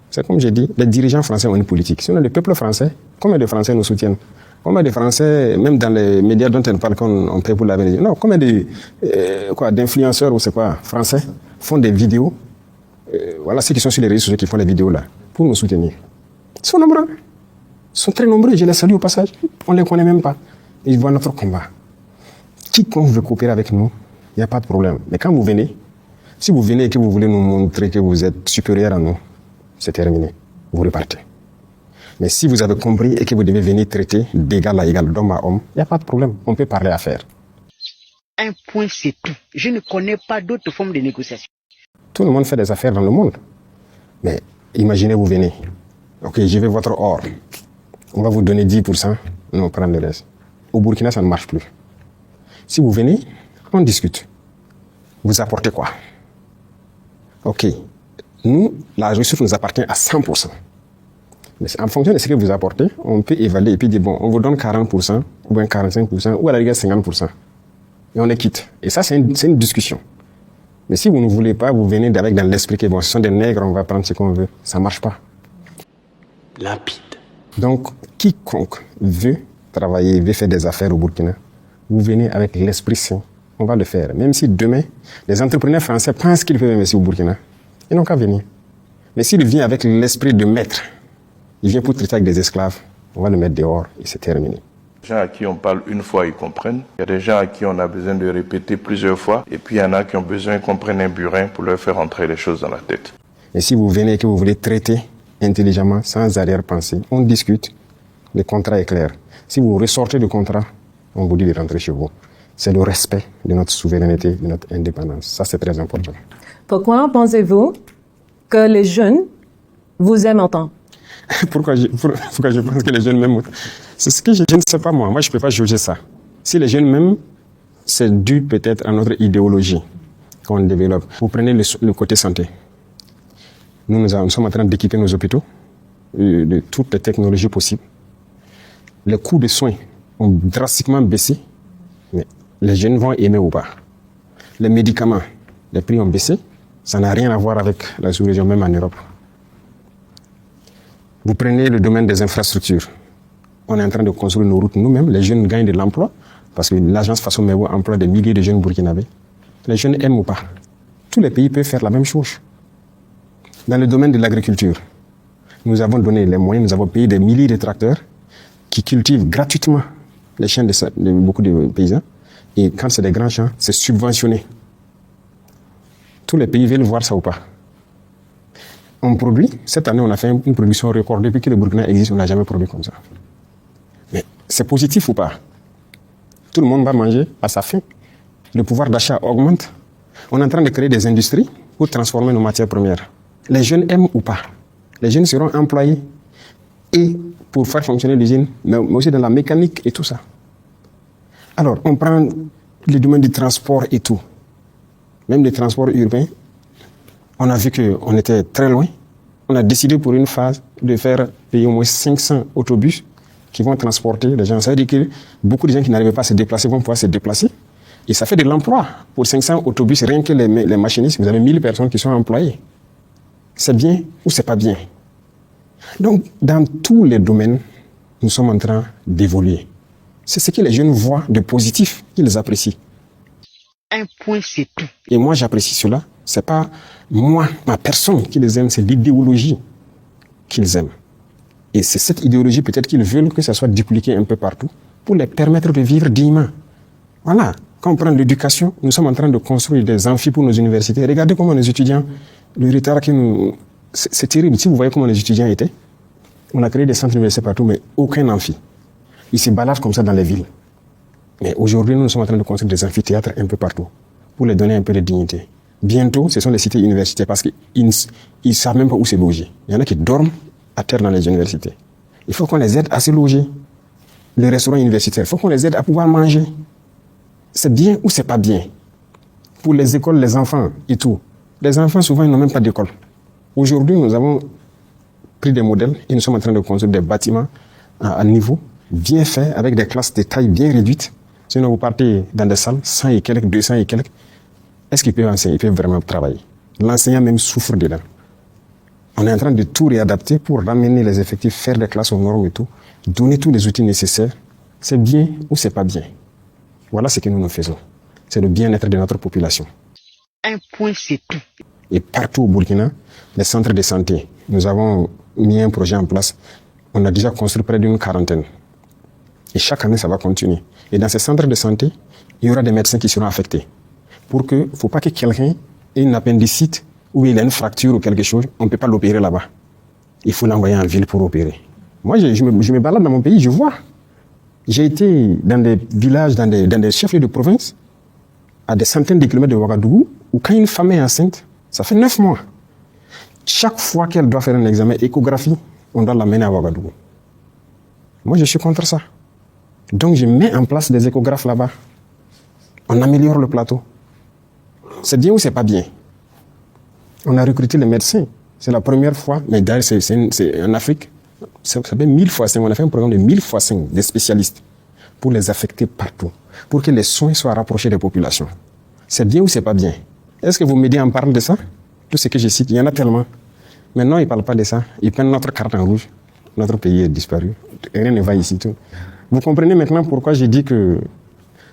C'est comme j'ai dit, les dirigeants français ont une politique. Sinon, le peuple français, combien de Français nous soutiennent? Combien de Français, même dans les médias dont on parle qu'on paie pour l'avenir? Non, combien d'influenceurs ou c'est quoi, français, font des vidéos? Voilà ceux qui sont sur les réseaux sociaux qui font les vidéos là, pour nous soutenir. Ils sont nombreux. Ils sont très nombreux, je les salue au passage. On ne les connaît même pas. Ils voient notre combat. Quiconque veut coopérer avec nous, il n'y a pas de problème. Mais quand vous venez, si vous venez et que vous voulez nous montrer que vous êtes supérieur à nous, c'est terminé. Vous repartez. Mais si vous avez compris et que vous devez venir traiter d'égal à égal, d'homme à homme, il n'y a pas de problème. On peut parler affaires. Un point, c'est tout. Je ne connais pas d'autres formes de négociation. Tout le monde fait des affaires dans le monde. Mais imaginez, vous venez. Ok, je veux votre or. On va vous donner 10%. Nous, on prend le reste. Au Burkina, ça ne marche plus. Si vous venez, on discute. Vous apportez quoi? Ok. Nous, la ressource nous appartient à 100%. Mais en fonction de ce que vous apportez, on peut évaluer et puis dire, bon, on vous donne 40%, ou bien 45%, ou à la rigueur 50%. Et on les quitte. Et ça, c'est une discussion. Mais si vous ne voulez pas, vous venez avec dans l'esprit que bon, ce sont des nègres, on va prendre ce qu'on veut. Ça ne marche pas. Limpide. Donc, quiconque veut travailler, veut faire des affaires au Burkina, vous venez avec l'esprit sain. On va le faire. Même si demain, les entrepreneurs français pensent qu'ils peuvent investir au Burkina, ils n'ont qu'à venir. Mais s'il vient avec l'esprit de maître, il vient pour traiter avec des esclaves, on va le mettre dehors et c'est terminé. Les gens à qui on parle une fois, ils comprennent. Il y a des gens à qui on a besoin de répéter plusieurs fois. Et puis il y en a qui ont besoin qu'on prenne un burin pour leur faire entrer les choses dans la tête. Et si vous venez et que vous voulez traiter intelligemment, sans arrière-pensée, on discute, le contrat est clair. Si vous ressortez du contrat, on vous dit de rentrer chez vous. C'est le respect de notre souveraineté, de notre indépendance. Ça, c'est très important. Pourquoi pensez-vous que les jeunes vous aiment autant? Pourquoi je pense que les jeunes m'aiment autant? C'est ce que je ne sais pas moi. Moi, je ne peux pas juger ça. Si les jeunes m'aiment, c'est dû peut-être à notre idéologie qu'on développe. Vous prenez le côté santé. Nous sommes en train d'équiper nos hôpitaux de toutes les technologies possibles. Les coûts de soins ont drastiquement baissé, mais les jeunes vont aimer ou pas. Les médicaments, les prix ont baissé. Ça n'a rien à voir avec la sous-région, même en Europe. Vous prenez le domaine des infrastructures. On est en train de construire nos routes nous-mêmes. Les jeunes gagnent de l'emploi parce que l'agence Faso Mewo emploie des milliers de jeunes burkinabés. Les jeunes aiment ou pas. Tous les pays peuvent faire la même chose. Dans le domaine de l'agriculture, nous avons donné les moyens, nous avons payé des milliers de tracteurs qui cultivent gratuitement les champs de beaucoup de paysans. Et quand c'est des grands champs, c'est subventionné. Tous les pays veulent voir ça ou pas. On produit, cette année on a fait une production record. Depuis que le Burkina existe, on n'a jamais produit comme ça. Mais c'est positif ou pas? Tout le monde va manger à sa faim. Le pouvoir d'achat augmente. On est en train de créer des industries pour transformer nos matières premières. Les jeunes aiment ou pas? Les jeunes seront employés et pour faire fonctionner l'usine, mais aussi dans la mécanique et tout ça. Alors, on prend le domaine du transport et tout. Même les transports urbains, on a vu qu'on était très loin. On a décidé pour une phase de faire payer au moins 500 autobus qui vont transporter les gens. Ça veut dire que beaucoup de gens qui n'arrivaient pas à se déplacer vont pouvoir se déplacer. Et ça fait de l'emploi. Pour 500 autobus, rien que les machinistes, vous avez 1000 personnes qui sont employées. C'est bien ou c'est pas bien? Donc, dans tous les domaines, nous sommes en train d'évoluer. C'est ce que les jeunes voient de positif, qu'ils apprécient. Un point, c'est tout. Et moi, j'apprécie cela. C'est pas moi, ma personne qui les aime, c'est l'idéologie qu'ils aiment. Et c'est cette idéologie peut-être qu'ils veulent que ça soit dupliqué un peu partout pour les permettre de vivre dignement. Voilà. Quand on prend l'éducation, nous sommes en train de construire des amphis pour nos universités. Regardez comment les étudiants, le retard que nous... C'est terrible. Si vous voyez comment les étudiants étaient, on a créé des centres universitaires partout, mais aucun amphi. Ils se baladent comme ça dans les villes. Mais aujourd'hui, nous sommes en train de construire des amphithéâtres un peu partout pour les donner un peu de dignité. Bientôt, ce sont les cités universitaires parce qu'ils ne savent même pas où se loger. Il y en a qui dorment à terre dans les universités. Il faut qu'on les aide à se loger. Les restaurants universitaires, il faut qu'on les aide à pouvoir manger. C'est bien ou c'est pas bien? Pour les écoles, les enfants et tout. Les enfants, souvent, ils n'ont même pas d'école. Aujourd'hui, nous avons pris des modèles et nous sommes en train de construire des bâtiments à niveau, bien faits, avec des classes de taille bien réduites. Sinon, vous partez dans des salles, 100 et quelques, 200 et quelques. Est-ce qu'ils peuvent enseigner? Ils peuvent vraiment travailler. L'enseignant même souffre dedans. On est en train de tout réadapter pour ramener les effectifs, faire des classes aux normes et tout, donner tous les outils nécessaires. C'est bien ou c'est pas bien? Voilà ce que nous faisons. C'est le bien-être de notre population. Un point, c'est tout. Et partout au Burkina, les centres de santé, nous avons mis un projet en place. On a déjà construit près d'une 40aine. Et chaque année, ça va continuer. Et dans ces centres de santé, il y aura des médecins qui seront affectés. Pour que, il ne faut pas que quelqu'un ait une appendicite ou il a une fracture ou quelque chose, on ne peut pas l'opérer là-bas. Il faut l'envoyer en ville pour opérer. Moi, je me balade dans mon pays, je vois. J'ai été dans des villages, dans des chefs-lieux de province, à des centaines de kilomètres de Ouagadougou, où quand une femme est enceinte, ça fait 9 mois. Chaque fois qu'elle doit faire un examen échographie, on doit l'amener à Ouagadougou. Moi, je suis contre ça. Donc, je mets en place des échographes là-bas. On améliore le plateau. C'est bien ou c'est pas bien? On a recruté les médecins. C'est la première fois, mais d'ailleurs, c'est en Afrique, ça fait 1000 fois 5. On a fait un programme de 1000 fois 5 des spécialistes pour les affecter partout, pour que les soins soient rapprochés des populations. C'est bien ou c'est pas bien? Est-ce que vos médias en parlent de ça? Tout ce que je cite, il y en a tellement. Maintenant, ils ne parlent pas de ça. Ils prennent notre carte en rouge. Notre pays est disparu. Rien ne va ici. Tout. Vous comprenez maintenant pourquoi j'ai dit que,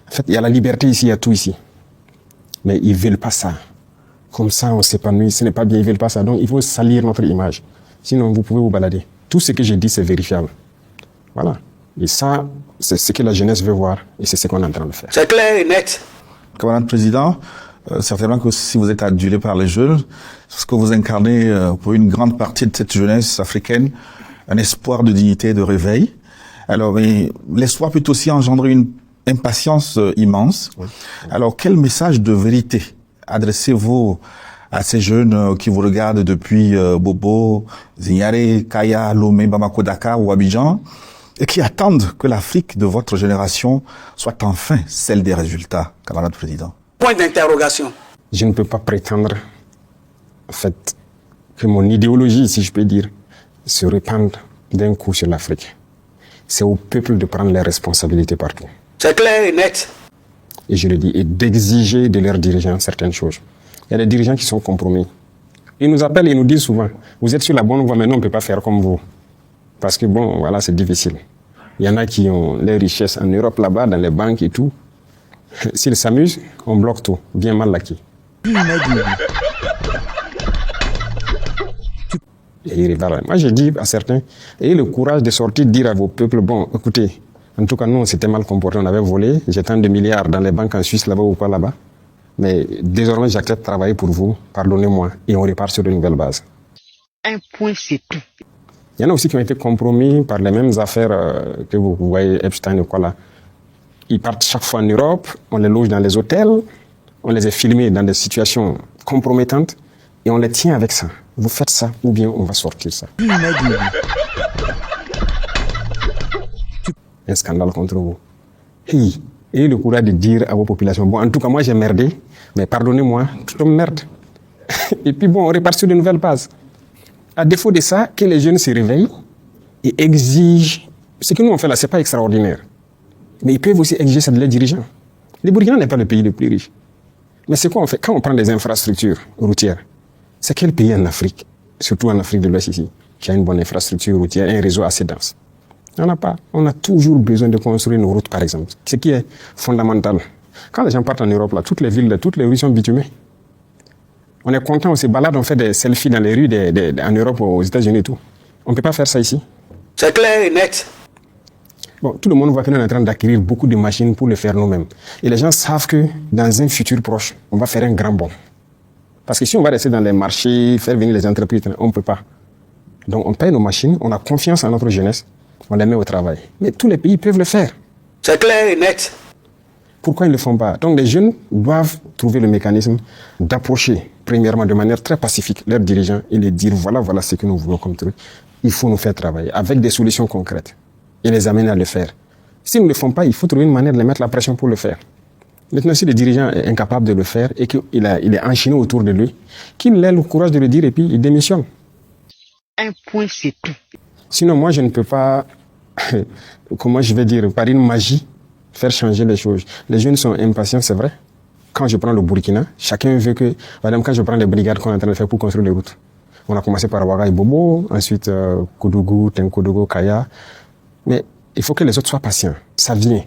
en fait, il y a la liberté ici, il y a tout ici. Mais ils ne veulent pas ça. Comme ça, on s'épanouit. Ce n'est pas bien, ils ne veulent pas ça. Donc, il faut salir notre image. Sinon, vous pouvez vous balader. Tout ce que j'ai dit, c'est vérifiable. Voilà. Et ça, c'est ce que la jeunesse veut voir. Et c'est ce qu'on est en train de faire. C'est clair et net. Camarade le Président, certainement que si vous êtes adulé par les jeunes, ce que vous incarnez pour une grande partie de cette jeunesse africaine, un espoir de dignité et de réveil. Alors, mais l'espoir peut aussi engendrer une impatience immense. Oui. Alors, quel message de vérité adressez-vous à ces jeunes qui vous regardent depuis Bobo, Zignare, Kaya, Lomé, Bamako, Dakar ou Abidjan, et qui attendent que l'Afrique de votre génération soit enfin celle des résultats, camarade président? Point d'interrogation. Je ne peux pas prétendre, en fait, que mon idéologie, si je peux dire, se répande d'un coup sur l'Afrique. C'est au peuple de prendre les responsabilités partout. C'est clair et net. Et je le dis, et d'exiger de leurs dirigeants certaines choses. Il y a des dirigeants qui sont compromis. Ils nous appellent et nous disent souvent, vous êtes sur la bonne voie, mais nous, on ne peut pas faire comme vous. Parce que bon, voilà, c'est difficile. Il y en a qui ont les richesses en Europe là-bas, dans les banques et tout. S'ils s'amusent, on bloque tout, bien mal acquis. Et moi, je dis à certains, ayez le courage de sortir, de dire à vos peuples, bon, écoutez, en tout cas, nous, on s'était mal comporté, on avait volé, j'ai tant de milliards dans les banques en Suisse, là-bas ou pas là-bas. Mais désormais, j'accepte de travailler pour vous, pardonnez-moi, et on repart sur de nouvelles bases. Un point, c'est tout. Il y en a aussi qui ont été compromis par les mêmes affaires que vous voyez, Epstein et quoi là. Ils partent chaque fois en Europe, on les loge dans les hôtels, on les a filmés dans des situations compromettantes et on les tient avec ça. Vous faites ça ou bien on va sortir ça. Un scandale contre vous. Hey, ayez le courage de dire à vos populations, bon, en tout cas, moi j'ai merdé, mais pardonnez-moi, tout le monde merde. Et puis bon, on repart sur de nouvelles bases. À défaut de ça, que les jeunes se réveillent et exigent. Ce que nous on fait là, c'est pas extraordinaire. Mais ils peuvent aussi exiger ça de leurs dirigeants. Le Burkina n'est pas le pays le plus riche. Mais c'est quoi on fait? Quand on prend des infrastructures routières, c'est quel pays en Afrique, surtout en Afrique de l'Ouest ici, qui a une bonne infrastructure routière, un réseau assez dense? On n'a pas. On a toujours besoin de construire nos routes, par exemple. Ce qui est fondamental. Quand les gens partent en Europe, là, toutes les villes, toutes les rues sont bitumées. On est content, on se balade, on fait des selfies dans les rues en Europe, aux États-Unis et tout. On ne peut pas faire ça ici. C'est clair et net. Bon, tout le monde voit que nous sommes en train d'acquérir beaucoup de machines pour le faire nous-mêmes. Et les gens savent que dans un futur proche, on va faire un grand bond. Parce que si on va rester dans les marchés, faire venir les entreprises, on ne peut pas. Donc on paye nos machines, on a confiance en notre jeunesse, on les met au travail. Mais tous les pays peuvent le faire. C'est clair et net. Pourquoi ils ne le font pas? Donc les jeunes doivent trouver le mécanisme d'approcher, premièrement de manière très pacifique, leurs dirigeants et les dire voilà ce que nous voulons comme truc. Il faut nous faire travailler avec des solutions concrètes et les amener à le faire. S'ils ne le font pas, il faut trouver une manière de les mettre la pression pour le faire. Maintenant, si le dirigeant est incapable de le faire et qu'il est enchaîné autour de lui, qu'il ait le courage de le dire et puis il démissionne. Un point, c'est tout. Sinon, moi, je ne peux pas, comment je vais dire, par une magie, faire changer les choses. Les jeunes sont impatients, c'est vrai. Quand je prends le Burkina, chacun veut que, par exemple, quand je prends les brigades qu'on est en train de faire pour construire les routes, on a commencé par Ouaga et Bobo, ensuite Koudougou, Tenkodogo, Kaya. Mais il faut que les autres soient patients. Ça vient.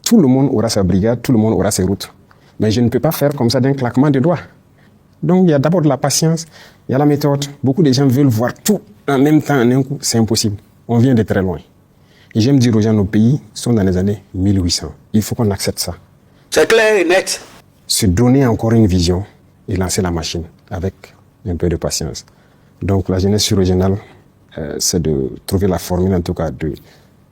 Tout le monde aura sa brigade, tout le monde aura ses routes. Mais je ne peux pas faire comme ça d'un claquement de doigts. Donc il y a d'abord de la patience, il y a la méthode. Beaucoup de gens veulent voir tout en même temps, en un coup. C'est impossible. On vient de très loin. Et j'aime dire aux gens, nos pays sont dans les années 1800. Il faut qu'on accepte ça. C'est clair et net. Se donner encore une vision et lancer la machine avec un peu de patience. Donc la jeunesse sur-régionale, c'est de trouver la formule, en tout cas, de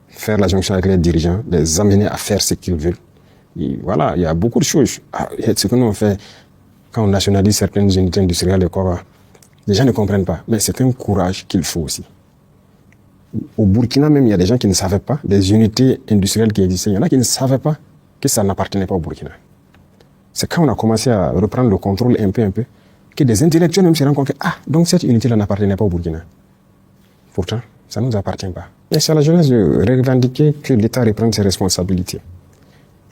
faire la jonction avec les dirigeants, de les amener à faire ce qu'ils veulent. Et voilà, il y a beaucoup de choses. Ce que nous on fait quand on nationalise certaines unités industrielles et quoi, les gens ne comprennent pas. Mais c'est un courage qu'il faut aussi. Au Burkina même, il y a des gens qui ne savaient pas, des unités industrielles qui existaient, il y en a qui ne savaient pas que ça n'appartenait pas au Burkina. C'est quand on a commencé à reprendre le contrôle un peu, que des intellectuels même se rendent compte que, donc cette unité-là n'appartenait pas au Burkina. Pourtant, ça ne nous appartient pas. Et c'est à la jeunesse de revendiquer que l'État reprenne ses responsabilités.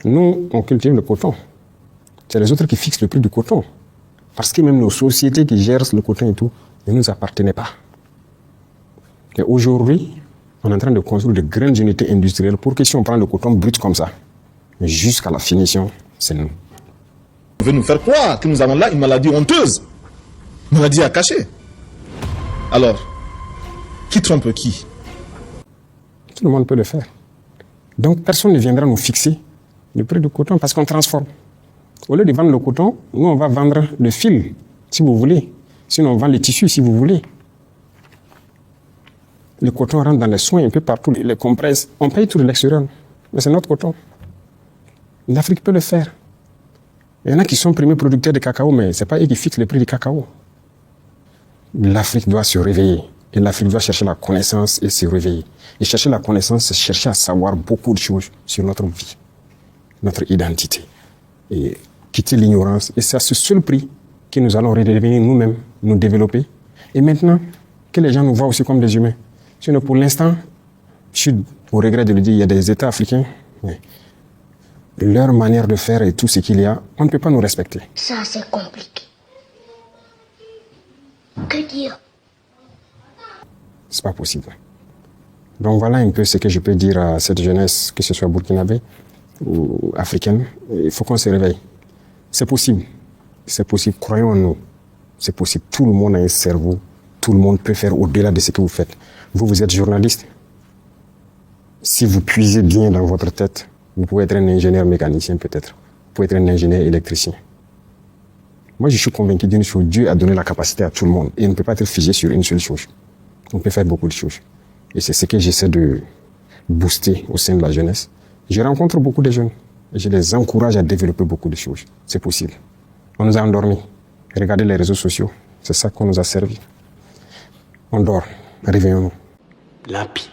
Nous, on cultive le coton. C'est les autres qui fixent le prix du coton. Parce que même nos sociétés qui gèrent le coton et tout, ne nous appartenaient pas. Et aujourd'hui, on est en train de construire de grandes unités industrielles pour que si on prend le coton brut comme ça, jusqu'à la finition, c'est nous. On veut nous faire croire que nous avons là une maladie honteuse. Une maladie à cacher. Alors, qui trompe qui? Tout le monde peut le faire. Donc personne ne viendra nous fixer le prix du coton parce qu'on transforme. Au lieu de vendre le coton, nous on va vendre le fil, si vous voulez. Sinon on vend les tissus, si vous voulez. Le coton rentre dans les soins un peu partout, les compresses. On paye tout de l'extérieur, mais c'est notre coton. L'Afrique peut le faire. Il y en a qui sont premiers producteurs de cacao, mais ce n'est pas eux qui fixent le prix du cacao. L'Afrique doit se réveiller. Et l'Afrique doit chercher la connaissance et se réveiller. Et chercher la connaissance, c'est chercher à savoir beaucoup de choses sur notre vie, notre identité. Et quitter l'ignorance. Et c'est à ce seul prix que nous allons redevenir nous-mêmes, nous développer. Et maintenant, que les gens nous voient aussi comme des humains. Sinon, pour l'instant, je suis au regret de le dire, il y a des États africains, mais leur manière de faire et tout ce qu'il y a, on ne peut pas nous respecter. Ça, c'est compliqué. Que dire? C'est pas possible. Donc voilà un peu ce que je peux dire à cette jeunesse, que ce soit burkinabé ou africaine. Il faut qu'on se réveille. C'est possible. C'est possible. Croyons en nous. C'est possible. Tout le monde a un cerveau. Tout le monde peut faire au-delà de ce que vous faites. Vous êtes journaliste. Si vous puisez bien dans votre tête, vous pouvez être un ingénieur mécanicien peut-être. Vous pouvez être un ingénieur électricien. Moi, je suis convaincu d'une chose. Dieu a donné la capacité à tout le monde. Et il ne peut pas être figé sur une seule chose. On peut faire beaucoup de choses. Et c'est ce que j'essaie de booster au sein de la jeunesse. Je rencontre beaucoup de jeunes. Et je les encourage à développer beaucoup de choses. C'est possible. On nous a endormis. Regardez les réseaux sociaux. C'est ça qu'on nous a servi. On dort. Réveillons-nous. Limpide.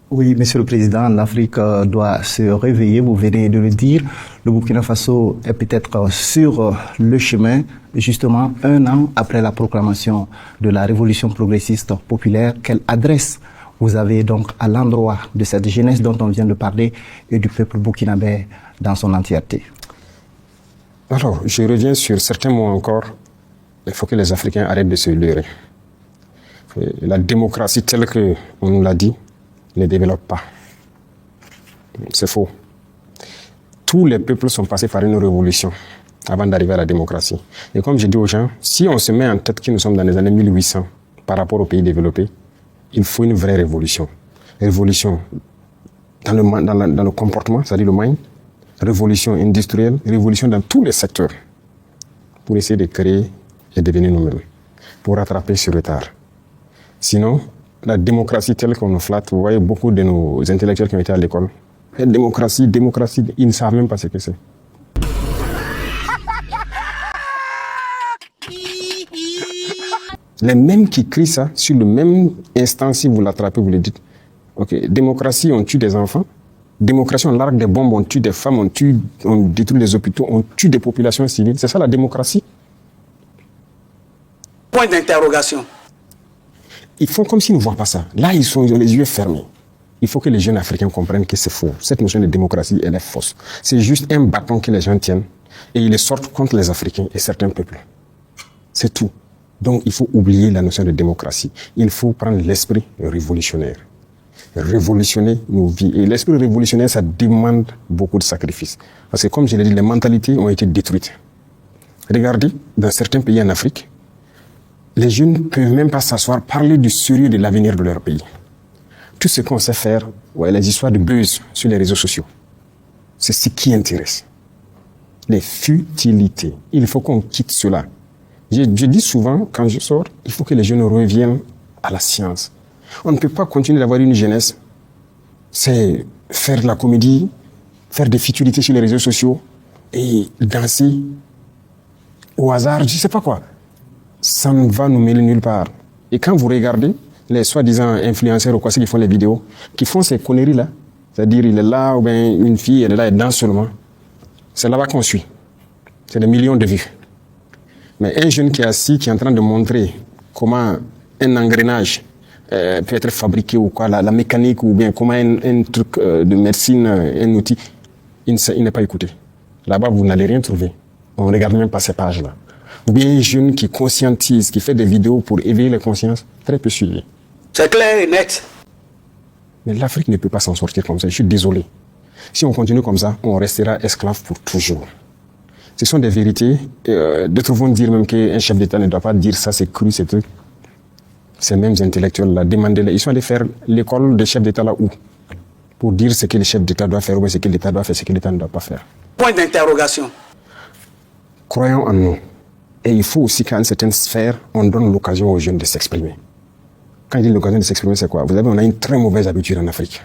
Oui, Monsieur le Président, l'Afrique doit se réveiller, vous venez de le dire. Le Burkina Faso est peut-être sur le chemin, justement, 1 an après la proclamation de la révolution progressiste populaire. Quelle adresse vous avez donc à l'endroit de cette jeunesse dont on vient de parler et du peuple burkinabé dans son entièreté? Alors, je reviens sur certains mots encore. Il faut que les Africains arrêtent de se leurrer. La démocratie telle qu'on nous l'a dit, ne développe pas. C'est faux. Tous les peuples sont passés par une révolution avant d'arriver à la démocratie. Et comme je dis aux gens, si on se met en tête que nous sommes dans les années 1800 par rapport aux pays développés, il faut une vraie révolution. Révolution dans le comportement, c'est-à-dire le mind, révolution industrielle, révolution dans tous les secteurs pour essayer de créer et devenir nous-mêmes, pour rattraper ce retard. Sinon, la démocratie telle qu'on nous flatte, vous voyez beaucoup de nos intellectuels qui ont été à l'école. Démocratie, ils ne savent même pas ce que c'est. Les mêmes qui crient ça, sur le même instant, si vous l'attrapez, vous le dites. Ok, démocratie, on tue des enfants. Démocratie, on largue des bombes, on tue des femmes, on détruit les hôpitaux, on tue des populations civiles. C'est ça la démocratie. Point d'interrogation. Ils font comme s'ils ne voient pas ça. Là, ils ont les yeux fermés. Il faut que les jeunes Africains comprennent que c'est faux. Cette notion de démocratie, elle est fausse. C'est juste un bâton que les gens tiennent et ils le sortent contre les Africains et certains peuples. C'est tout. Donc, il faut oublier la notion de démocratie. Il faut prendre l'esprit révolutionnaire. Révolutionner nos vies. Et l'esprit révolutionnaire, ça demande beaucoup de sacrifices. Parce que, comme je l'ai dit, les mentalités ont été détruites. Regardez, dans certains pays en Afrique, les jeunes ne peuvent même pas s'asseoir, parler du sérieux de l'avenir de leur pays. Tout ce qu'on sait faire, les histoires de buzz sur les réseaux sociaux, c'est ce qui intéresse. Les futilités. Il faut qu'on quitte cela. Je dis souvent, quand je sors, il faut que les jeunes reviennent à la science. On ne peut pas continuer d'avoir une jeunesse, c'est faire de la comédie, faire des futilités sur les réseaux sociaux et danser au hasard, je ne sais pas quoi. Ça ne va nous mêler nulle part. Et quand vous regardez les soi-disant influenceurs ou quoi, ceux qui font les vidéos, qui font ces conneries-là, c'est-à-dire il est là, ou bien une fille, elle est là, elle danse seulement, c'est là-bas qu'on suit. C'est des millions de vues. Mais un jeune qui est assis, qui est en train de montrer comment un engrenage peut être fabriqué ou quoi, la mécanique ou bien comment un truc de médecine, un outil, il n'est pas écouté. Là-bas, vous n'allez rien trouver. On ne regarde même pas ces pages-là. Ou bien un jeune qui conscientise, qui fait des vidéos pour éveiller les consciences, très peu suivi. C'est clair et net. Mais l'Afrique ne peut pas s'en sortir comme ça. Je suis désolé. Si on continue comme ça, on restera esclave pour toujours. Ce sont des vérités. D'autres vont dire même qu'un chef d'État ne doit pas dire ça, c'est cru, c'est truc. Ces mêmes intellectuels-là, demandez-les. Ils sont allés faire l'école des chefs d'État là où? Pour dire ce que le chef d'État doit faire ou ce que l'État doit faire, ce que l'État ne doit pas faire. Point d'interrogation. Croyons en nous. Et il faut aussi qu'à une certaine sphère, on donne l'occasion aux jeunes de s'exprimer. Quand je dis l'occasion de s'exprimer, c'est quoi? On a une très mauvaise habitude en Afrique.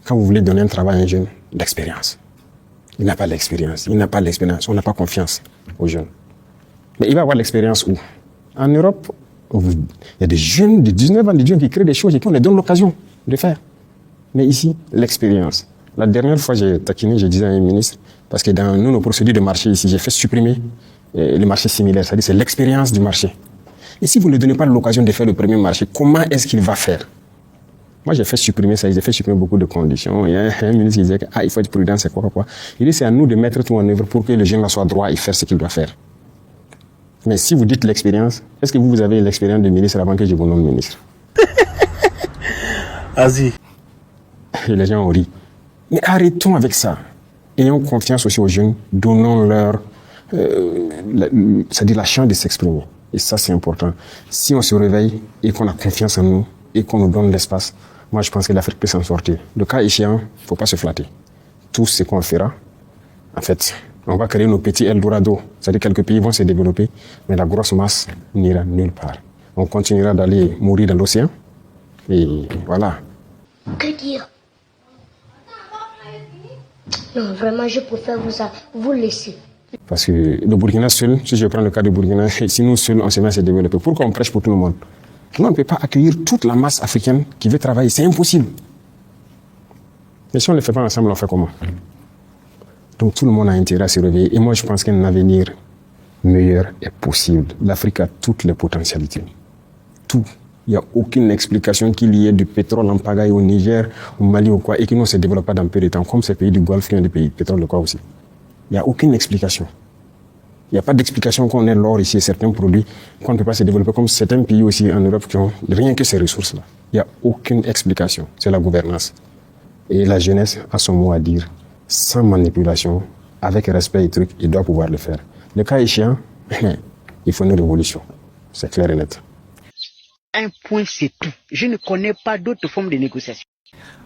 Quand vous voulez donner un travail à un jeune, l'expérience. Il n'a pas l'expérience. Il n'a pas l'expérience. On n'a pas confiance aux jeunes. Mais il va avoir l'expérience où? En Europe, il y a des jeunes de 19 ans, des jeunes qui créent des choses et qu'on leur donne l'occasion de faire. Mais ici, l'expérience. La dernière fois, j'ai taquiné, je disais à un ministre, parce que dans nos procédures de marché ici, j'ai fait supprimer le marché similaire, c'est-à-dire c'est l'expérience du marché. Et si vous ne donnez pas l'occasion de faire le premier marché, comment est-ce qu'il va faire? Moi, j'ai fait supprimer ça, j'ai fait supprimer beaucoup de conditions. Il y a un ministre qui disait il faut être prudent, c'est quoi. Il dit c'est à nous de mettre tout en œuvre pour que le jeune soit droit et faire ce qu'il doit faire. Mais si vous dites l'expérience, est-ce que vous avez l'expérience de ministre avant que je vous nomme ministre? Vas-y. Et les gens ont ri. Mais arrêtons avec ça. Ayons confiance aussi aux jeunes, donnons-leur c'est-à-dire la chance de s'exprimer. Et ça, c'est important. Si on se réveille et qu'on a confiance en nous et qu'on nous donne l'espace, moi, je pense que l'Afrique peut s'en sortir. Le cas échéant, il ne faut pas se flatter. Tout ce qu'on fera, en fait, on va créer nos petits Eldorado. C'est-à-dire quelques pays vont se développer, mais la grosse masse n'ira nulle part. On continuera d'aller mourir dans l'océan. Et voilà. Que dire? Non, vraiment, je préfère vous laisser. Parce que le Burkina seul, si je prends le cas du Burkina, si nous seuls, on se met à se développer, pourquoi on prêche pour tout le monde? Nous, on ne peut pas accueillir toute la masse africaine qui veut travailler. C'est impossible. Mais si on ne le fait pas ensemble, on fait comment? Donc tout le monde a intérêt à se réveiller. Et moi, je pense qu'un avenir meilleur est possible. L'Afrique a toutes les potentialités. Tout. Il n'y a aucune explication qu'il y ait du pétrole en pagaille au Niger, au Mali ou quoi, et qu'il ne se développe pas dans peu de temps, comme ces pays du Golfe qui ont des pays de pétrole ou quoi aussi. Il n'y a aucune explication. Il n'y a pas d'explication qu'on ait l'or ici et certains produits qu'on ne peut pas se développer comme certains pays aussi en Europe qui ont rien que ces ressources-là. Il n'y a aucune explication. C'est la gouvernance. Et la jeunesse a son mot à dire, sans manipulation, avec respect et trucs, il doit pouvoir le faire. Le cas échéant, il faut une révolution. C'est clair et net. Un point, c'est tout. Je ne connais pas d'autres formes de négociation.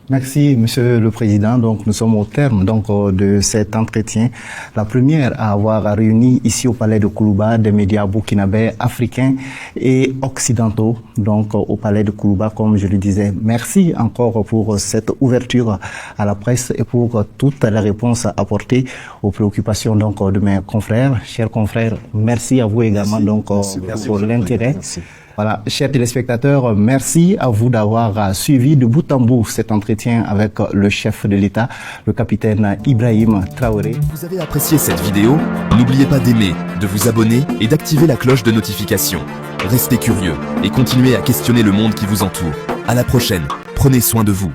Merci, Monsieur le Président. Donc, nous sommes au terme de cet entretien. La première à avoir réuni ici au Palais de Koulouba des médias burkinabés, africains et occidentaux. Donc, au Palais de Koulouba, comme je le disais. Merci encore pour cette ouverture à la presse et pour toutes les réponses apportées aux préoccupations de mes confrères. Chers confrères, merci à vous également merci. Pour l'intérêt. Voilà, chers téléspectateurs, merci à vous d'avoir suivi de bout en bout cet entretien avec le chef de l'État, le capitaine Ibrahim Traoré. Vous avez apprécié cette vidéo? N'oubliez pas d'aimer, de vous abonner et d'activer la cloche de notification. Restez curieux et continuez à questionner le monde qui vous entoure. À la prochaine, prenez soin de vous.